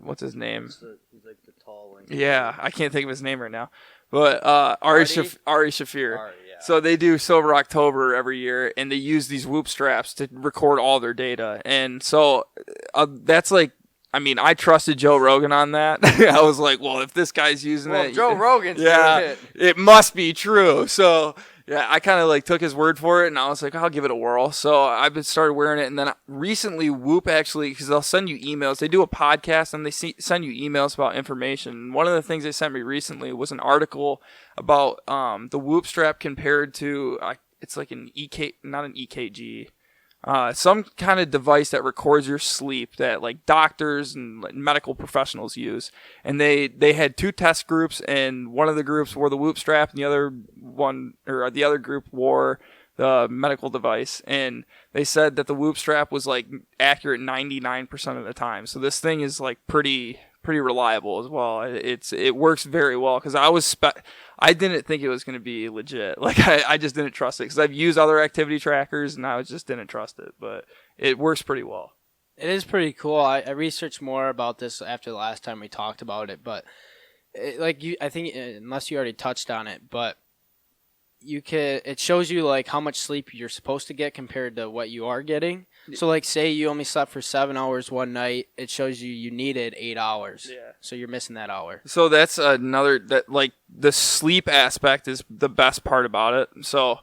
what's his name? He's like the tall one. Yeah, I can't think of his name right now. But Ari Shafir. Ari, yeah. So they do Sober October every year, and they use these whoop straps to record all their data. And so that's like, I mean, I trusted Joe Rogan on that. I was like, well, if this guy's using it, Joe Rogan's yeah, doing it. it must be true. So yeah, I kind of like took his word for it, and I was like, I'll give it a whirl. So I've been started wearing it, and then recently Whoop actually, because they'll send you emails. They do a podcast, and they send you emails about information. One of the things they sent me recently was an article about the Whoop strap compared to it's like an not an EKG. Some kind of device that records your sleep that like doctors and medical professionals use. And they had 2 test groups, and one of the groups wore the Whoop strap, and the other group wore the medical device. And they said that the Whoop strap was like accurate 99% of the time. So this thing is like pretty reliable as well. It works very well, because I didn't think it was going to be legit. Like I just didn't trust it, because I've used other activity trackers and I just didn't trust it, but it works pretty well. It is pretty cool. I researched more about this after the last time we talked about it, but I think unless you already touched on it, but it shows you like how much sleep you're supposed to get compared to what you are getting. So like say you only slept for 7 hours one night, it shows you needed 8 hours. Yeah. So you're missing that hour. So that's another, that like the sleep aspect is the best part about it. So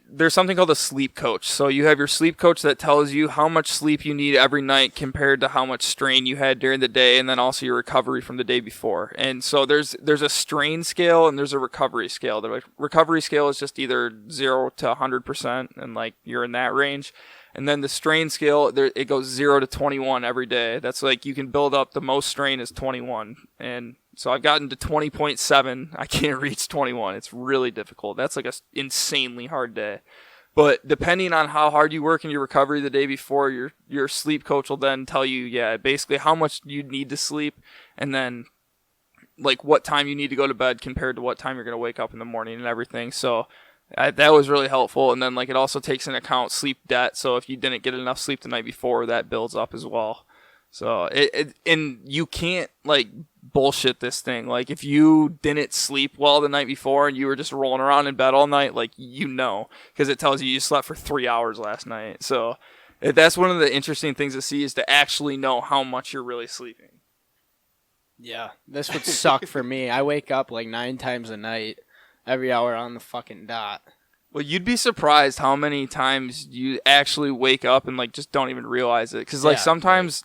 there's something called a sleep coach. So you have your sleep coach that tells you how much sleep you need every night compared to how much strain you had during the day, and then also your recovery from the day before. And so there's a strain scale and there's a recovery scale. The recovery scale is just either 0 to 100%, and like you're in that range. And then the strain scale, it goes 0 to 21 every day. That's like you can build up, the most strain is 21. And so I've gotten to 20.7. I can't reach 21. It's really difficult. That's like a insanely hard day. But depending on how hard you work in your recovery the day before, your sleep coach will then tell you, basically how much you need to sleep, and then like what time you need to go to bed compared to what time you're going to wake up in the morning and everything. So that was really helpful. And then like it also takes into account sleep debt. So if you didn't get enough sleep the night before, that builds up as well. So and you can't like bullshit this thing. Like if you didn't sleep well the night before and you were just rolling around in bed all night, like because it tells you slept for 3 hours last night. So that's one of the interesting things to see, is to actually know how much you're really sleeping. Yeah, this would suck for me. I wake up like 9 times a night, every hour on the fucking dot. Well, you'd be surprised how many times you actually wake up and like just don't even realize it. Because like sometimes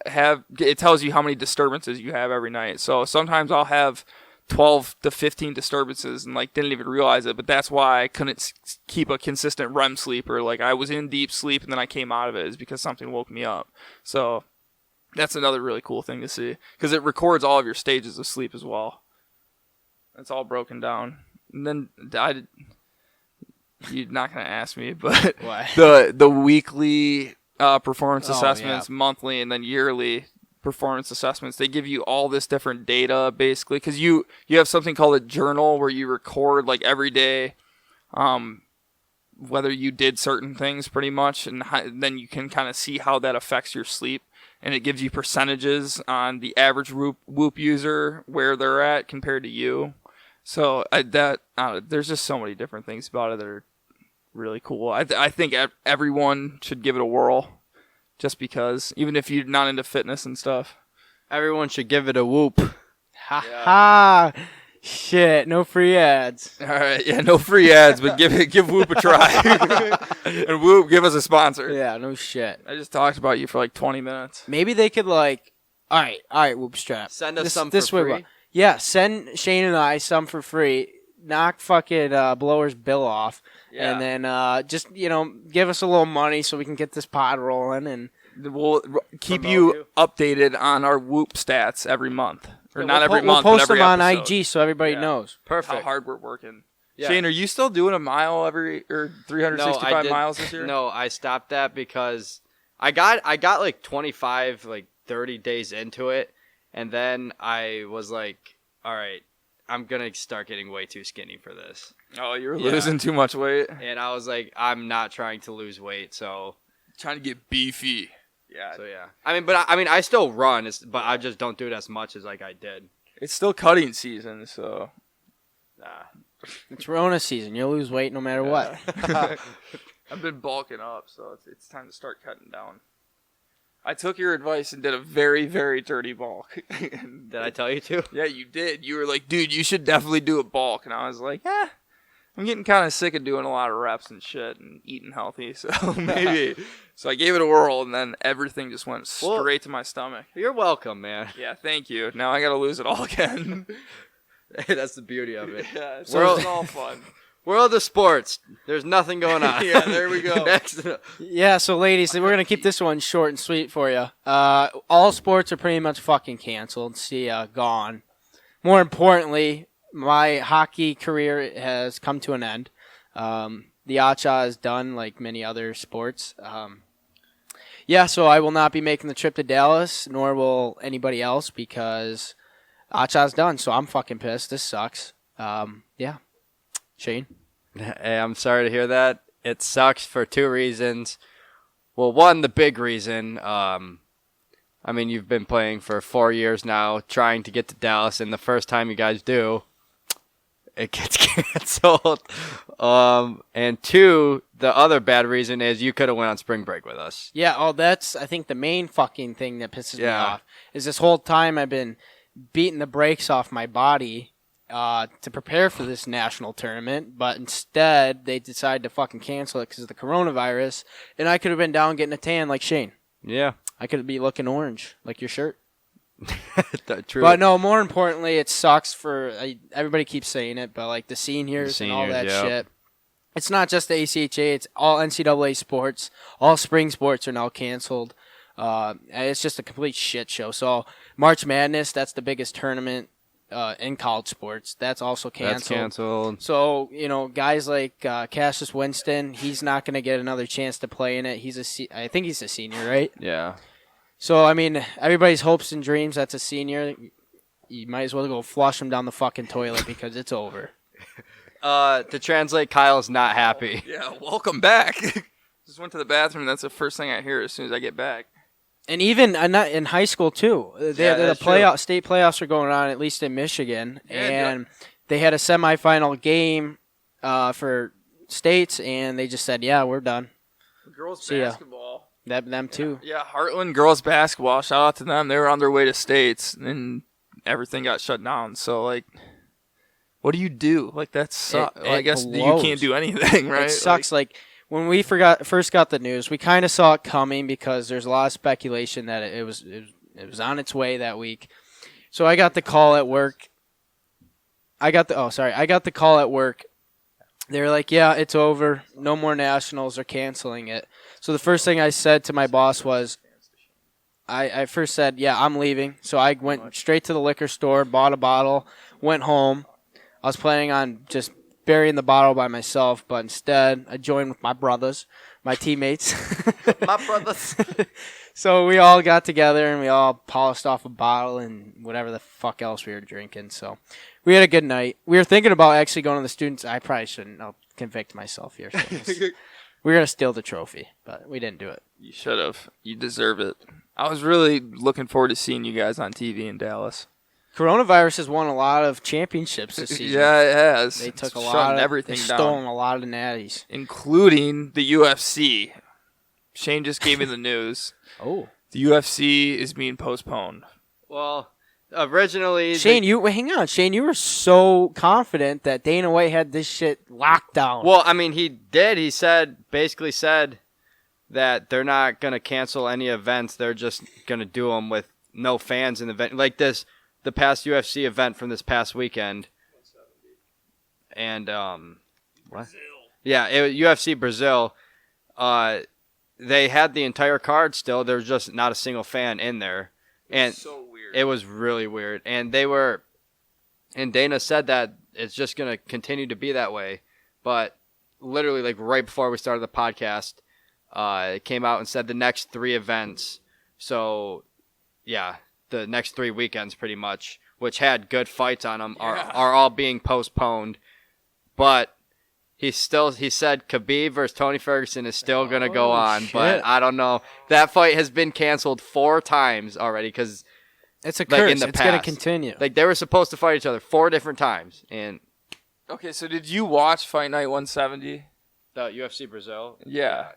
it tells you how many disturbances you have every night. So sometimes I'll have 12 to 15 disturbances and like didn't even realize it. But that's why I couldn't keep a consistent REM sleep, or like I was in deep sleep and then I came out of it, is because something woke me up. So that's another really cool thing to see, because it records all of your stages of sleep as well. It's all broken down. And then you're not going to ask me, but the weekly performance assessments, monthly, and then yearly performance assessments, they give you all this different data basically, because you have something called a journal where you record like every day whether you did certain things pretty much, and then you can kind of see how that affects your sleep. And it gives you percentages on the average Whoop user, where they're at compared to you. So there's just so many different things about it that are really cool. I think everyone should give it a whirl, just because, even if you're not into fitness and stuff. Everyone should give it a whoop. Ha ha! Shit, no free ads. All right, yeah, no free ads, but give Whoop a try. And Whoop, give us a sponsor. Yeah, no shit. I just talked about you for like 20 minutes. Maybe they could like, all right, Whoop Strap. Send us some for free. Yeah, send Shane and I some for free. Knock fucking Blower's bill off, and then just give us a little money so we can get this pod rolling, and we'll keep you updated on our Whoop stats every month. Or not every month, we'll post but every them on episode. IG so everybody knows. Perfect. How hard we're working. Yeah. Shane, are you still doing a mile every, or 365 miles this year? No, I stopped that because I got like 25, like 30 days into it, and then I was like, all right, I'm going to start getting way too skinny for this. Oh, you're losing too much weight? And I was like, I'm not trying to lose weight, so. Trying to get beefy. Yeah. So, yeah. I still run, but I just don't do it as much as like I did. It's still cutting season, so. It's Rona season. You'll lose weight no matter what. I've been bulking up, so it's time to start cutting down. I took your advice and did a very, very dirty bulk. Did I tell you to? Yeah, you did. You were like, dude, you should definitely do a bulk. And I was like, I'm getting kind of sick of doing a lot of reps and shit and eating healthy, so maybe. So I gave it a whirl, and then everything just went straight to my stomach. You're welcome, man. Yeah, thank you. Now I got to lose it all again. Hey, that's the beauty of it. Yeah, so it's all fun. World of sports. There's nothing going on. Yeah, there we go. Next. Yeah, so ladies, we're going to keep this one short and sweet for you. All sports are pretty much fucking canceled. See ya, gone. More importantly, my hockey career has come to an end. The Acha is done, like many other sports. So I will not be making the trip to Dallas, nor will anybody else, because Acha's done. So I'm fucking pissed. This sucks. Shane? Hey, I'm sorry to hear that. It sucks for two reasons. Well, one, the big reason. You've been playing for 4 years now, trying to get to Dallas, and the first time you guys do, it gets canceled. And two, the other bad reason is you could have went on spring break with us. Yeah, that's, I think, the main fucking thing that pisses me off. Is this whole time I've been beating the brakes off my body to prepare for this national tournament, but instead they decided to fucking cancel it because of the coronavirus, and I could have been down getting a tan like Shane. Yeah. I could be looking orange like your shirt. True. But no, more importantly, it sucks for everybody keeps saying it, but like the seniors and all that shit. It's not just the ACHA; it's all NCAA sports. All spring sports are now canceled. It's just a complete shit show. So March Madness, that's the biggest tournament in college sports. That's also canceled. That's canceled. So, guys like Cassius Winston, he's not going to get another chance to play in it. I think he's a senior, right? Yeah. So, I mean, everybody's hopes and dreams, that's a senior. You might as well go flush him down the fucking toilet because it's over. To translate, Kyle's not happy. Yeah, welcome back. Just went to the bathroom. That's the first thing I hear as soon as I get back. And even in high school, too. The state playoffs are going on, at least in Michigan. Yeah, and they had a semifinal game for states, and they just said, yeah, we're done. Girls See ya. basketball. Them too. Yeah, Heartland girls basketball. Shout out to them. They were on their way to states, and everything got shut down. So, like, what do you do? Like, that sucks. I guess blows. you can't do anything, right? It sucks. Like when we first got the news, we kind of saw it coming because there's a lot of speculation that it was on its way that week. So I got the call at work. I got the call at work. They were like, yeah, it's over. No more nationals. They're canceling it. So the first thing I said to my boss was, I first said, yeah, I'm leaving. So I went straight to the liquor store, bought a bottle, went home. I was planning on just burying the bottle by myself, but instead I joined with my brothers, my teammates. My brothers. So we all got together and we all polished off a bottle and whatever the fuck else we were drinking. So we had a good night. We were thinking about actually going to the students. I probably shouldn't. I'll convict myself here. We were going to steal the trophy, but we didn't do it. You should have. You deserve it. I was really looking forward to seeing you guys on TV in Dallas. Coronavirus has won a lot of championships this season. Yeah, it has. They took It's a lot of everything they've down, stolen a lot of natties, including the UFC. Shane just gave me the news. Oh, the UFC is being postponed. Well, originally, Shane, hang on. Shane, you were so confident that Dana White had this shit locked down. Well, I mean, he did. He basically said that they're not gonna cancel any events. They're just gonna do them with no fans in the event, like the past UFC event from this past weekend. And what? Yeah, UFC Brazil. They had the entire card still. There was just not a single fan in there, and so weird. It was really weird. And Dana said that it's just gonna continue to be that way. But literally, like right before we started the podcast, it came out and said the next 3 events. So, yeah, the next 3 weekends pretty much, which had good fights on them, are all being postponed. But he said Khabib versus Tony Ferguson is still going to go on. Shit. But I don't know. That fight has been canceled 4 times already because it's a curse. Like in the it's going to past. continue. Like they were supposed to fight each other 4 different times. And Okay, so did you watch Fight Night 170? the UFC Brazil? Yeah.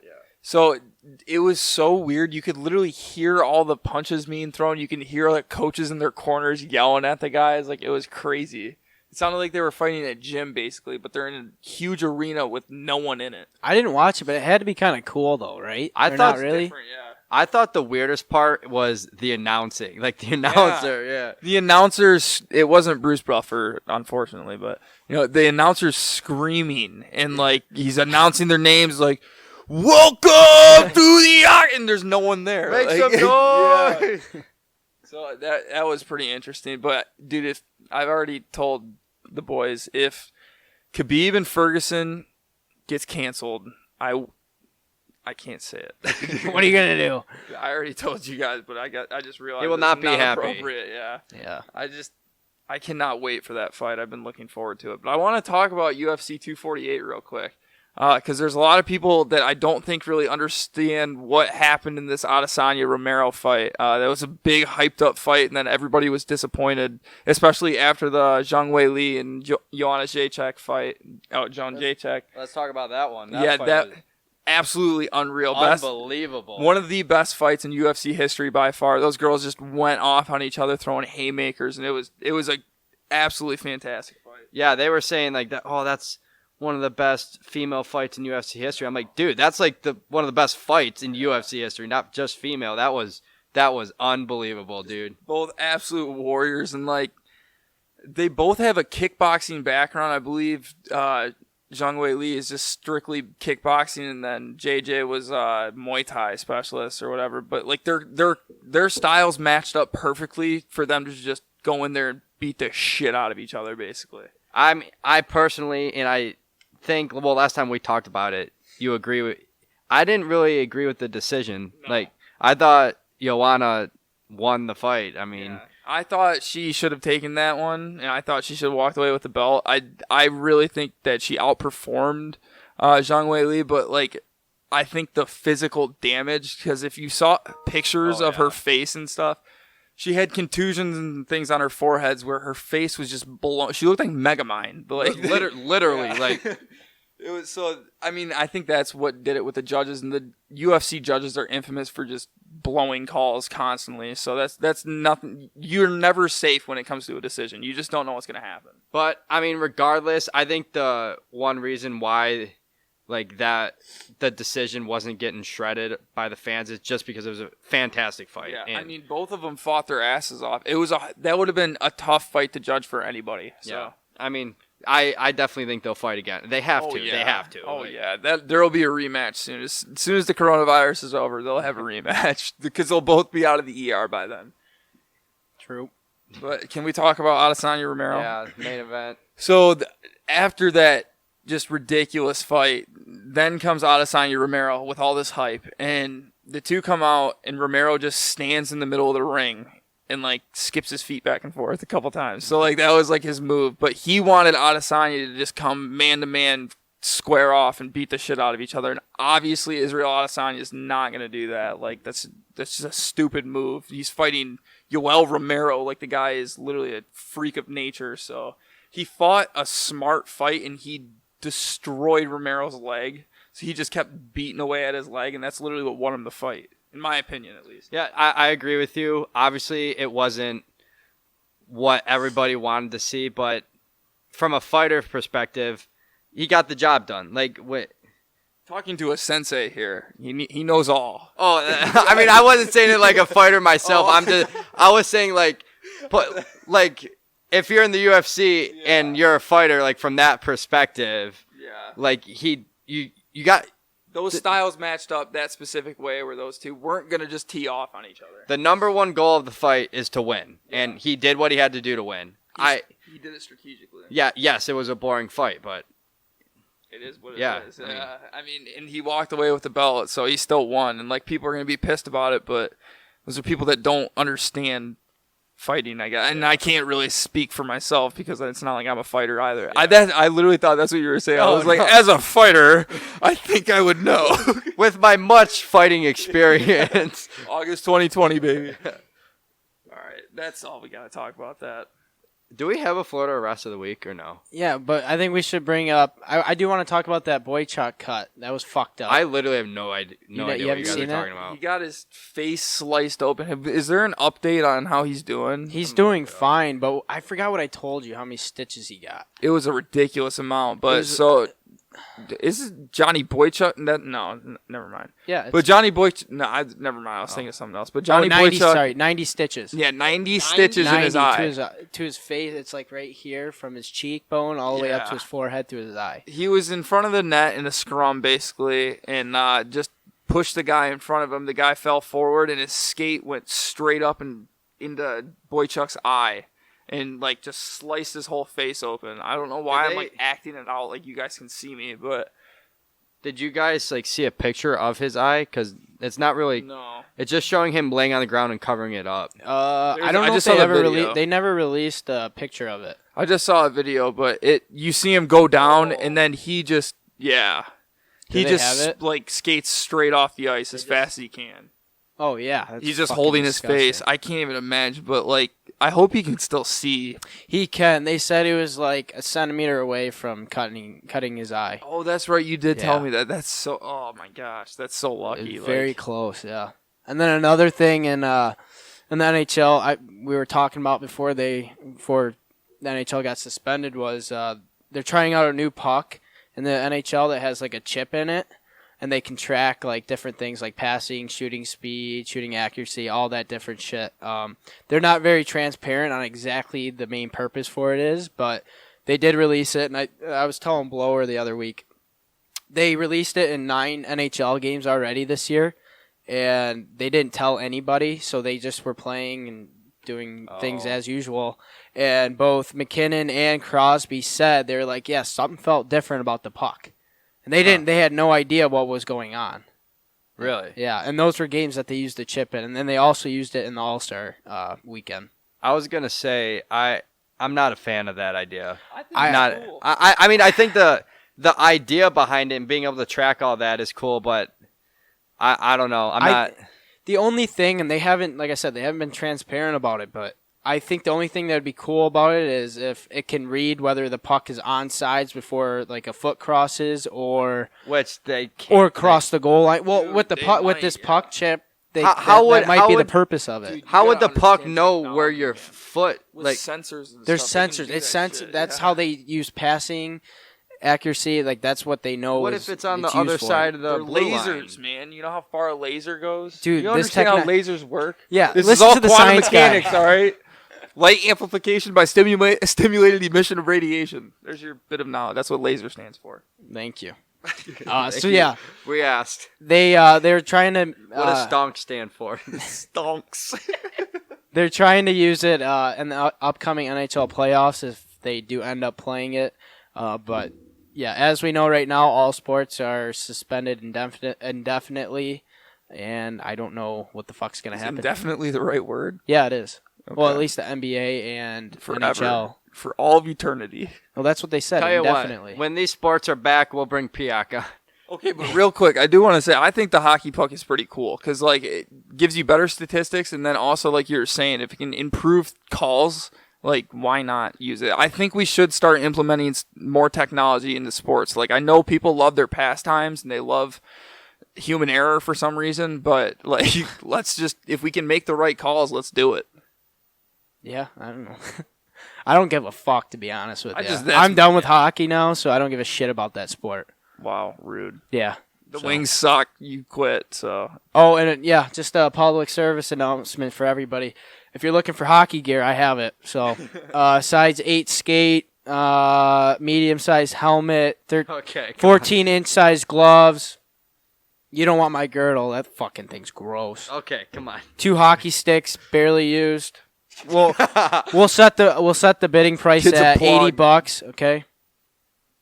So it was so weird. You could literally hear all the punches being thrown. You can hear like coaches in their corners yelling at the guys. Like it was crazy. It sounded like they were fighting at a gym basically, but they're in a huge arena with no one in it. I didn't watch it, but it had to be kind of cool though, right? I Or thought not really. Yeah. I thought the weirdest part was the announcing. Like the announcer, yeah. The announcers, it wasn't Bruce Buffer, unfortunately, but the announcer's screaming and like he's announcing their names like, "Welcome to the," and there's no one there. Make Like, some noise. yeah. So that was pretty interesting. But dude, if I've already told the boys, if Khabib and Ferguson gets canceled, I can't say it. What are you gonna do? I already told you guys, but I just realized He will it's not be happy. appropriate. Yeah. Yeah. I cannot wait for that fight. I've been looking forward to it. But I want to talk about UFC 248 real quick. Because there's a lot of people that I don't think really understand what happened in this Adesanya-Romero fight. That was a big, hyped-up fight, and then everybody was disappointed, especially after the Zhang Wei Li and Joanna Jacek fight. John Jacek. Let's talk about that one. That absolutely unreal. Unbelievable. One of the best fights in UFC history by far. Those girls just went off on each other throwing haymakers, and it was a absolutely fantastic fight. Yeah, they were saying like that. Oh, that's one of the best female fights in UFC history. I'm like, dude, that's like one of the best fights in UFC history, not just female. That was unbelievable, dude. Both absolute warriors, and like they both have a kickboxing background. I believe Zhang Wei Li is just strictly kickboxing, and then JJ was Muay Thai specialist or whatever. But like their styles matched up perfectly for them to just go in there and beat the shit out of each other, basically. I personally, and I think, well, last time we talked about it, you agree with. I didn't really agree with the decision. No. Like, I thought Joanna won the fight. I mean, Yeah. I thought she should have taken that one, and I thought she should have walked away with the belt. I really think that she outperformed Zhang Weili, but like, I think the physical damage, because if you saw pictures of her face and stuff, she had contusions and things on her foreheads where her face was just blown. She looked like Megamind, but like literally, yeah. like. It was so. I mean, I think that's what did it with the judges, and the UFC judges are infamous for just blowing calls constantly. So that's nothing. You're never safe when it comes to a decision. You just don't know what's gonna happen. But I mean, regardless, I think the one reason why, like that, the decision wasn't getting shredded by the fans is just because it was a fantastic fight. Yeah, And, I mean, both of them fought their asses off. That would have been a tough fight to judge for anybody. So. yeah, I mean. I definitely think they'll fight again. They have to. Yeah. They have to. Oh Like, yeah, there will be a rematch soon. As soon as the coronavirus is over, they'll have a rematch because they'll both be out of the ER by then. True. But can we talk about Adesanya Romero? Yeah, main event. So after that just ridiculous fight, then comes Adesanya Romero with all this hype, and the two come out, and Romero just stands in the middle of the ring and like skips his feet back and forth a couple times. So like that was like his move, but he wanted Adesanya to just come man to man, square off, and beat the shit out of each other. And obviously Israel Adesanya is not gonna do that. Like that's just a stupid move. He's fighting Yoel Romero, like the guy is literally a freak of nature. So he fought a smart fight, and he destroyed Romero's leg. So he just kept beating away at his leg, and that's literally what won him the fight. In my opinion, at least. Yeah, I agree with you. Obviously, it wasn't what everybody wanted to see, but from a fighter perspective, he got the job done. Like, what? Talking to a sensei here, he knows all. Oh, I mean, I wasn't saying it like a fighter myself. I was saying like if you're in the UFC and you're a fighter, like from that perspective, like you got. Those styles matched up that specific way where those two weren't going to just tee off on each other. The number one goal of the fight is to win, and he did what he had to do to win. He did it strategically. Yeah, yes, it was a boring fight, but it is what it is. I mean, and he walked away with the belt, so he still won. And like people are going to be pissed about it, but those are people that don't understand fighting, I guess. And I can't really speak for myself because it's not like I'm a fighter either. Yeah. I literally thought that's what you were saying. I was like, as a fighter, I think I would know. With my much fighting experience. August 2020, baby. All right, that's all we got to talk about that. Do we have a Florida arrest of the week or no? Yeah, but I think we should bring up. I do want to talk about that Boychuk cut. That was fucked up. I literally have no idea. What you guys are talking about. He got his face sliced open. Is there an update on how he's doing? He's doing fine, but I forgot what I told you. How many stitches he got? It was a ridiculous amount, but so. Is it Johnny Boychuk? No, never mind. Yeah. But Johnny Boychuk... No, never mind. I was thinking of something else. But Johnny 90, Boychuk... Sorry, 90 stitches. Yeah, 90 stitches in his eye. To his face. It's like right here from his cheekbone all the way up to his forehead to his eye. He was in front of the net in a scrum, basically, and just pushed the guy in front of him. The guy fell forward, and his skate went straight up and into Boychuk's eye. And, like, just sliced his whole face open. I don't know why I'm, like, acting it out like you guys can see me, but... Did you guys, like, see a picture of his eye? Because it's not really... No. It's just showing him laying on the ground and covering it up. I don't know if they never released a picture of it. I just saw a video, but you see him go down, and then he just... Yeah. He just, like, skates straight off the ice as fast as he can. Oh, yeah. He's just holding his face. I can't even imagine, but, like... I hope he can still see. He can. They said he was like a centimeter away from cutting his eye. Oh, that's right. You did tell me that. That's so. Oh my gosh, that's so lucky. Very close. Yeah. And then another thing in the NHL, we were talking about before the NHL got suspended was they're trying out a new puck in the NHL that has like a chip in it. And they can track like different things like passing, shooting speed, shooting accuracy, all that different shit. They're not very transparent on exactly the main purpose for it is, but they did release it. And I was telling Blower the other week, they released it in 9 NHL games already this year, and they didn't tell anybody, so they just were playing and doing things as usual. And both McKinnon and Crosby said they were like, yeah, something felt different about the puck. And they didn't. They had no idea what was going on. Really? Yeah, and those were games that they used the chip in, and then they also used it in the All-Star weekend. I was gonna say I'm not a fan of that idea. Cool. I mean, I think the idea behind it and being able to track all that is cool, but I don't know. I'm not. The only thing, and they haven't, like I said, they haven't been transparent about it, but I think the only thing that would be cool about it is if it can read whether the puck is on sides before like a foot crosses or Which they can't. or across the goal line. Well, Dude, with the they puck, with might, this yeah. puck chip, How might be the would- purpose of it. Dude, How you would the gotta puck understand know technology, where your man. foot With like? sensors and There's stuff, they can sensors. do It's that sensor. shit, That's yeah. how they use passing accuracy. Like that's what they know. What is, if it's on the used other for. side of the They're blue lasers, line? man. You know how far a laser goes? Dude, you this understand how techno- lasers work? Yeah, This is listen all to the quantum science guy. mechanics, all right? Light amplification by stimulated emission of radiation. There's your bit of knowledge. That's what laser stands for. Thank you. Thank So you. yeah, We asked. they're trying to. What does stonk stand for? Stonks. They're trying to use it in the upcoming NHL playoffs if they do end up playing it. But yeah, as we know right now, all sports are suspended indefinitely, and I don't know what the fuck's gonna Is happen. definitely the right word. Yeah, it is. Well, at Okay. least the NBA and Forever. NHL. For all of eternity. Well, that's what they said. Tell you Indefinitely. what, when these sports are back, we'll bring Piaka. Okay, but real quick, I do want to say I think the hockey puck is pretty cool because like it gives you better statistics, and then also like you were saying, if it can improve calls, like why not use it? I think we should start implementing more technology into sports. Like I know people love their pastimes and they love human error for some reason, but like let's just if we can make the right calls, let's do it. Yeah, I don't know. I don't give a fuck, to be honest with I you. just- that's- I'm done with hockey now, so I don't give a shit about that sport. Wow, rude. Yeah. The So- Wings suck. You quit. So Oh, and just a public service announcement for everybody. If you're looking for hockey gear, I have it. So, size 8 skate, medium-sized helmet, Okay. 14-inch size gloves. You don't want my girdle. That fucking thing's gross. Okay, come on. 2 hockey sticks, barely used. We'll set the bidding price Kid's a at plug. $80. Okay.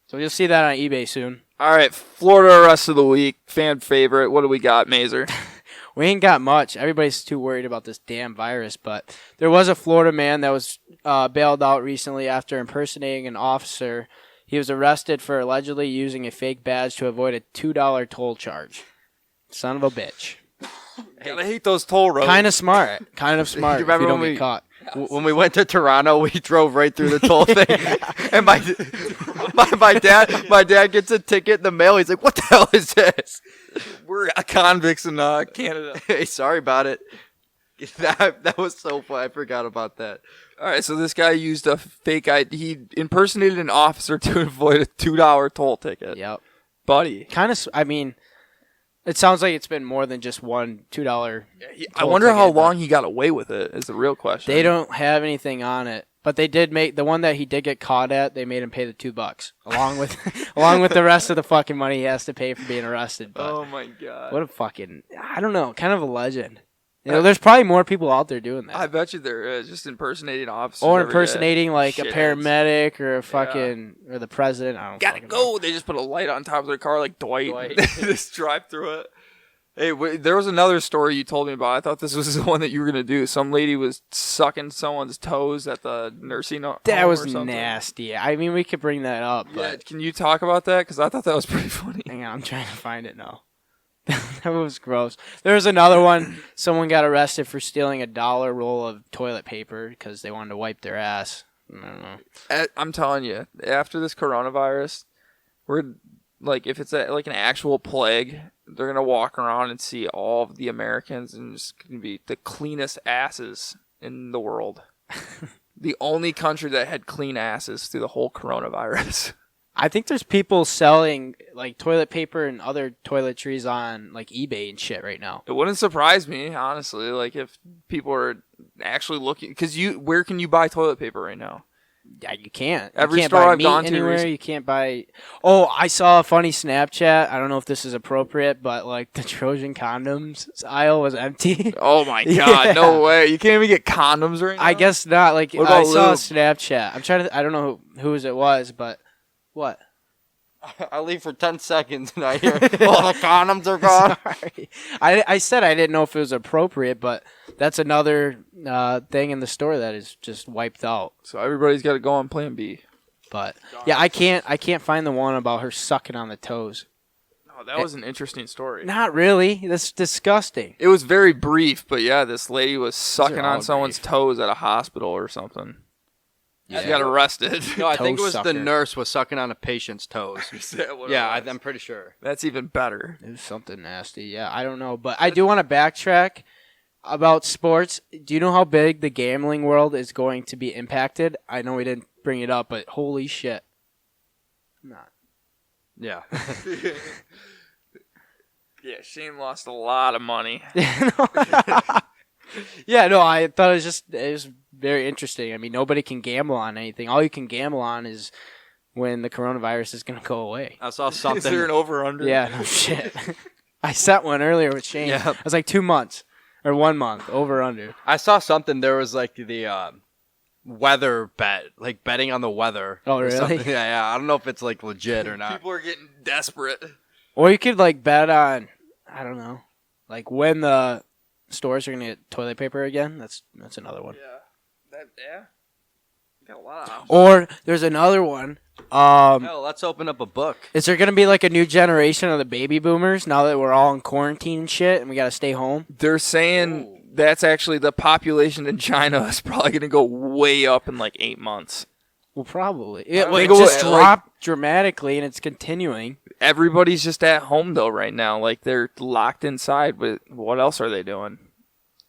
So you'll see that on eBay soon. all right, Florida rest of the week, fan favorite. What do we got, Mazer? We ain't got much. Everybody's too worried about this damn virus, but there was a Florida man that was bailed out recently after impersonating an officer. He was arrested for allegedly using a fake badge to avoid a $2 toll charge. Son of a bitch. I hate those toll roads. Kind of smart. Kind of smart. You If you remember don't when get we- caught. When we went to Toronto, we drove right through the toll thing, and my dad gets a ticket in the mail. He's like, "What the hell is this?" We're convicts in Canada. Hey, sorry about it. That was so fun. I forgot about that. All right, so this guy used a fake ID. He impersonated an officer to avoid a $2 toll ticket. Yep. Buddy. Kind of. I mean, it sounds like it's been more than just one $2. I Toll wonder how ticket, but- long he got away with it is the real question. They don't have anything on it, but they did make the one that he did get caught at. They made him pay the $2 along with along with the rest of the fucking money he has to pay for being arrested. But Oh, my God. what a fucking I don't know, kind of a legend. You know, there's probably more people out there doing that, I bet you there is. Just impersonating officers. or every day. impersonating like a Shitheads. paramedic or a fucking or the president. I don't Gotta fucking go. They just put a light on top of their car like Dwight. Dwight. Just drive through it. Hey, there was another story you told me about. I thought this was the one that you were going to do. Some lady was sucking someone's toes at the nursing home. That was or something. nasty. I mean, we could bring that up, Yeah, but can you talk about that? Because I thought that was pretty funny. hang on, I'm trying to find it now. That was gross. There was another one. Someone got arrested for stealing a $1 roll of toilet paper because they wanted to wipe their ass. I don't know. I'm telling you, after this coronavirus, we're like, if it's like an actual plague, they're gonna walk around and see all of the Americans, and it's gonna be the cleanest asses in the world. The only country that had clean asses through the whole coronavirus. I think there's people selling like toilet paper and other toiletries on like eBay and shit right now. It wouldn't surprise me, honestly. Like if people are actually looking, because where can you buy toilet paper right now? Yeah, you can't. Every you can't store buy I've meat gone to anywhere. recently- You can't buy. Oh, I saw a funny Snapchat. I don't know if this is appropriate, but like the Trojan condoms aisle was empty. Oh my Yeah. god, no way! You can't even get condoms right now. I guess not. Like What I about saw a lube? Snapchat. I'm trying to. I don't know whose it was, but what? I leave for 10 seconds and I hear, oh, the condoms are gone. Sorry. I said I didn't know if it was appropriate, but that's another thing in the store that is just wiped out. So everybody's got to go on Plan B. But yeah, I can't find the one about her sucking on the toes. Oh, that was an interesting story. Not really. That's disgusting. It was very brief, but yeah, this lady was sucking all on someone's brief. toes at a hospital or something. Yeah. She got arrested. No, I think it Toe was the sucker. nurse was sucking on a patient's toes. Is that what it Yeah, was? I'm pretty sure. That's even better. It was something nasty. Yeah, I don't know, but I do want to backtrack about sports. Do you know how big the gambling world is going to be impacted? I know we didn't bring it up, but holy shit. Not. Yeah. Yeah, Shane lost a lot of money. Yeah, no, I thought it was very interesting. I mean, nobody can gamble on anything. All you can gamble on is when the coronavirus is going to go away. I saw Is there something. an over/under? Yeah, no shit. I set one earlier with Shane. Yeah. I was like 2 months or 1 month over under. I saw something. There was like the weather bet, like betting on the weather. Oh, or really? something. Yeah. I don't know if it's like legit or not. People are getting desperate. Or you could like bet on, I don't know, like when the stores are gonna get toilet paper again. That's another one. Yeah. You got a lot of options. Or there's another one. Hell, let's open up a book. Is there gonna be like a new generation of the baby boomers now that we're all in quarantine and shit and we gotta stay home? They're saying that's actually the population in China is probably going to go way up in like 8 months. Well, probably. It think just it will, dropped dramatically and it's continuing. Everybody's just at home though right now. Like they're locked inside. But what else are they doing?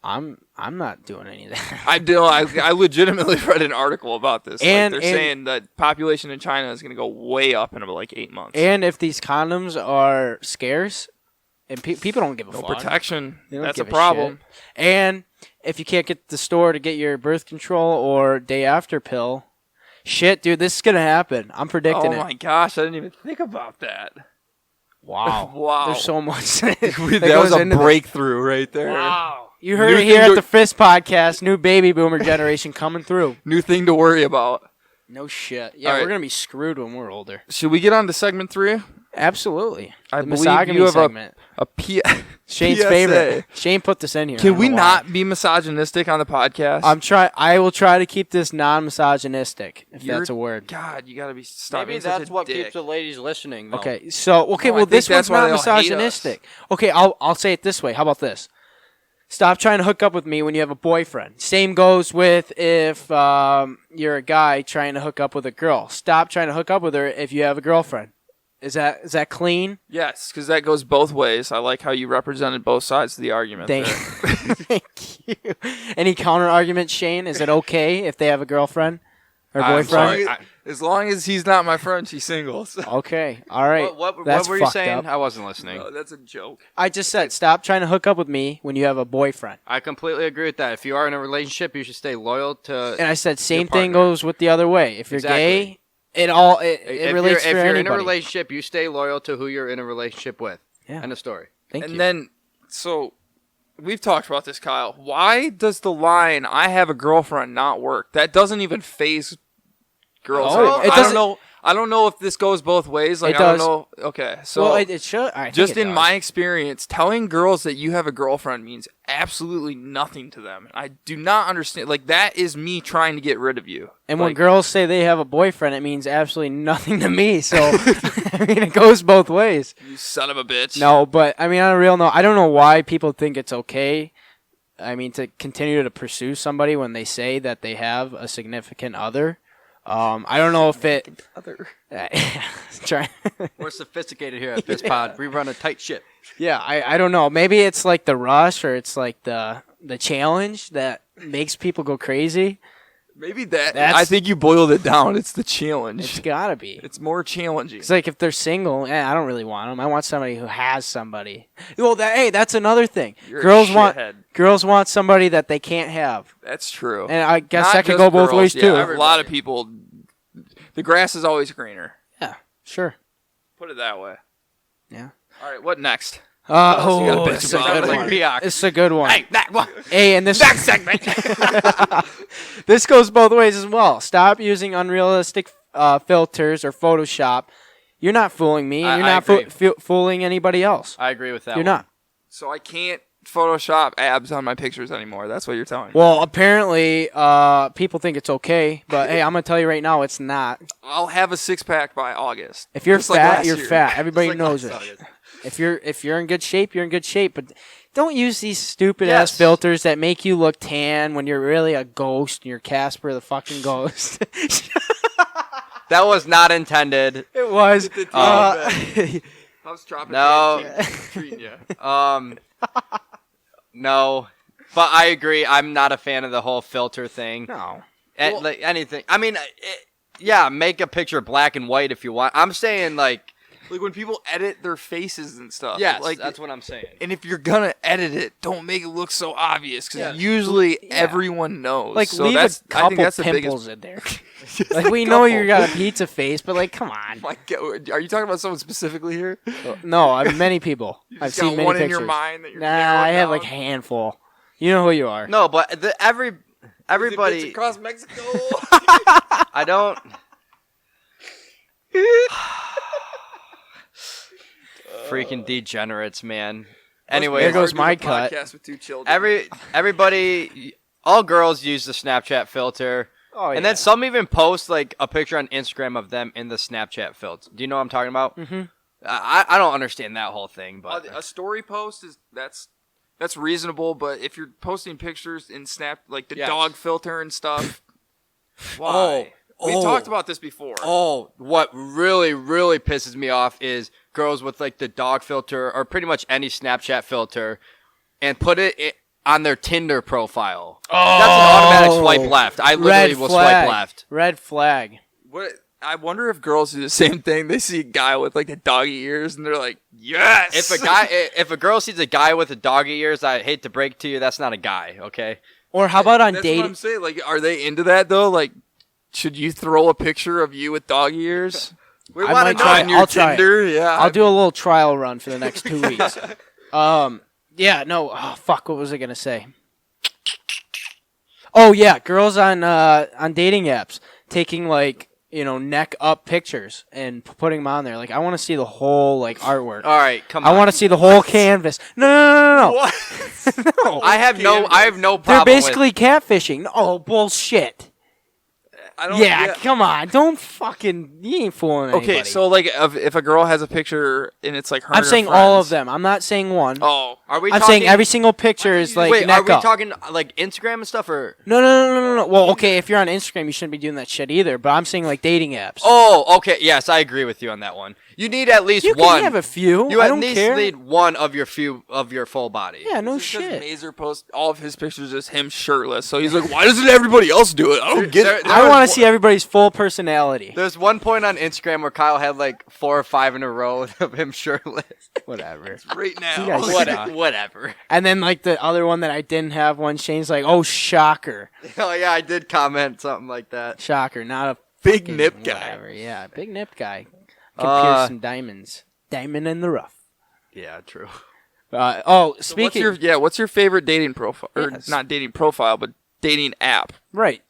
I'm not doing any of that. I legitimately read an article about this. And- they're saying that population in China is going to go way up in about like 8 months. And if these condoms are scarce, and people don't give a no fuck. protection. They don't That's a give problem. shit. And if you can't get the store to get your birth control or day after pill, shit, dude, this is gonna happen. I'm predicting Oh it. my gosh, I didn't even think about that. Wow, Wow. There's so much. That was goes a into this. breakthrough right there. Wow, you heard New it here thing at to- the Fist Podcast. New baby boomer generation coming through. New thing to worry about. No shit. Yeah, All right. we're gonna be screwed when we're older. Should we get on to segment 3? Absolutely. I The believe misogamy you have segment. a Shane's PSA. favorite. Shane put this in here. I Can don't we know why. not be misogynistic on the podcast? I will try to keep this non-misogynistic, if You're- that's a word. God, you gotta be stop Maybe being such that's a what dick. keeps the ladies listening, though. Okay, No, I well, think this that's one's why not they all hate us. misogynistic. Okay, I'll say it this way. How about this? Stop trying to hook up with me when you have a boyfriend. Same goes with if you're a guy trying to hook up with a girl. Stop trying to hook up with her if you have a girlfriend. Is that clean? Yes, because that goes both ways. I like how you represented both sides of the argument. Thank, there. thank you. Any counter argument, Shane? Is it okay if they have a girlfriend or I'm boyfriend? sorry. As long as he's not my friend, she's single. So. Okay, all right. What That's were you fucked saying? up. I wasn't listening. No, that's a joke. I just said stop trying to hook up with me when you have a boyfriend. I completely agree with that. If you are in a relationship, you should stay loyal to. And I said same thing partner. goes with the other way. If you're Exactly. gay, it if relates you're, for if you're anybody. in a relationship, you stay loyal to who you're in a relationship with. Yeah. End of story. Thank and you. then, so we've talked about this, Kyle. Why does the line "I have a girlfriend" not work? That doesn't even phase girls. Oh, anymore. it I doesn't- don't know. I don't know if this goes both ways. Like It I don't does. know. Okay, so well, it should. I think just it in does. my experience, telling girls that you have a girlfriend means absolutely nothing to them. I do not understand. Like that is me trying to get rid of you. And when Like, girls say they have a boyfriend, it means absolutely nothing to me. So I mean, it goes both ways. you son of a bitch. No, but I mean, on a real note, I don't know why people think it's okay. I mean, to continue to pursue somebody when they say that they have a significant other. I don't know if it. Other. Try. We're sophisticated here at this pod. We run a tight ship. Yeah, I don't know. Maybe it's like the rush or it's like the challenge that makes people go crazy. Maybe that. That's- I think you boiled it down. It's the challenge. It's gotta be. It's more challenging. It's like if they're single, I don't really want them. I want somebody who has somebody. Well, that's another thing. You're a Girls want shithead. somebody that they can't have, That's true. and I guess Not that could just go both girls, ways yeah, too. A lot of people The grass is always greener. Yeah, sure. Put it that way. Yeah. All right, what next? It's a good Like one. Peacock. It's a good one. Hey, that one. Hey, and this Next segment. this goes both ways as well. Stop using unrealistic filters or Photoshop. You're not fooling me, and I you're not agree. fooling anybody else. I agree with that. You're one. not. So I can't Photoshop abs on my pictures anymore. That's what you're telling me. Well, apparently, people think it's okay, but hey, I'm gonna tell you right now, it's not. I'll have a 6-pack by August. If you're Just like fat, last you're year. fat. Everybody Just like knows it. last August. If you're in good shape, you're in good shape. But don't use these stupid ass filters that make you look tan when you're really a ghost and you're Casper the fucking ghost. That was not intended. It was. How's Tropic No. treating you? No, but I agree. I'm not a fan of the whole filter thing. No. Well- Like anything. I mean, yeah, make a picture black and white if you want. I'm saying like When people edit their faces and stuff. yes, like that's what I'm saying. And if you're gonna edit it, don't make it look so obvious because Yeah. usually everyone knows. Like, so leave a I think couple that's the pimples biggest. in there. Like, we know you got a pizza face, but, like, come on. My God, are you talking about someone specifically here? No, many people. I've Just got seen many one pictures. in your mind that you're Nah, narrowing I have, down? like, a handful. You know who you are. No, but everybody. Is it across Mexico. I don't. Freaking degenerates, man. Anyway, There goes my Podcast cut. with 2 children. everybody, all girls use the Snapchat filter, Oh, and then some even post like a picture on Instagram of them in the Snapchat filter. Do you know what I'm talking about? Mm-hmm. I don't understand that whole thing, but a story post that's reasonable, but if you're posting pictures in Snap, like the Yes. dog filter and stuff, why? We talked about this before. Oh, what really, really pisses me off is girls with like the dog filter or pretty much any Snapchat filter and put it on their Tinder profile. Oh, That's an automatic swipe left. I literally will swipe left. Red flag. What? I wonder if girls do the same thing. They see a guy with like the doggy ears, and they're like, "Yes." If a girl sees a guy with the doggy ears, I hate to break it to you, that's not a guy. Okay. Or how about on That's dating? what I'm saying. Like, are they into that though? Like, should you throw a picture of you with doggy ears? We I want to might know. try on your I'll try it. Tinder? Yeah. I'll do a little trial run for the next 2 weeks. Yeah, no. Oh, fuck. What was I gonna say? Oh yeah, girls on dating apps taking like neck up pictures and putting them on there. Like I want to see the whole like artwork. All right, come on. I want to see the whole canvas. No. What? No. I have no They're problem. basically catfishing. Oh bullshit. I don't. Yeah, come on. Don't fucking. You ain't fooling anybody. Okay, so like, if a girl has a picture and it's like her, I'm and her saying all of friends- them. I'm not saying one. Oh, Are we I'm talking, saying every single picture is like Wait, neck are we up. talking like Instagram and stuff or? No. Well, okay, if you're on Instagram, you shouldn't be doing that shit either. But I'm saying like dating apps. Oh, okay. Yes, I agree with you on that one. You need at least you one. can have a few. You I at don't least care. need one of your full body. Yeah, no Is it 'cause shit. Mazer posts all of his pictures just him shirtless. So he's like, why doesn't everybody else do it? I don't get it. I want to see everybody's full personality. There's one point on Instagram where Kyle had like 4 or 5 in a row of him shirtless. Whatever. Right now. You guys- Whatever. And then like the other one that I didn't have one, Shane's like, oh shocker, Oh yeah, I did comment something like that. shocker, not a Big fucking nip guy. whatever. Yeah, big nip guy. Can pierce some diamonds. Diamond in the rough. Yeah, true. Speaking. What's your favorite dating profile? Or Yes. not dating profile, but dating app. Right.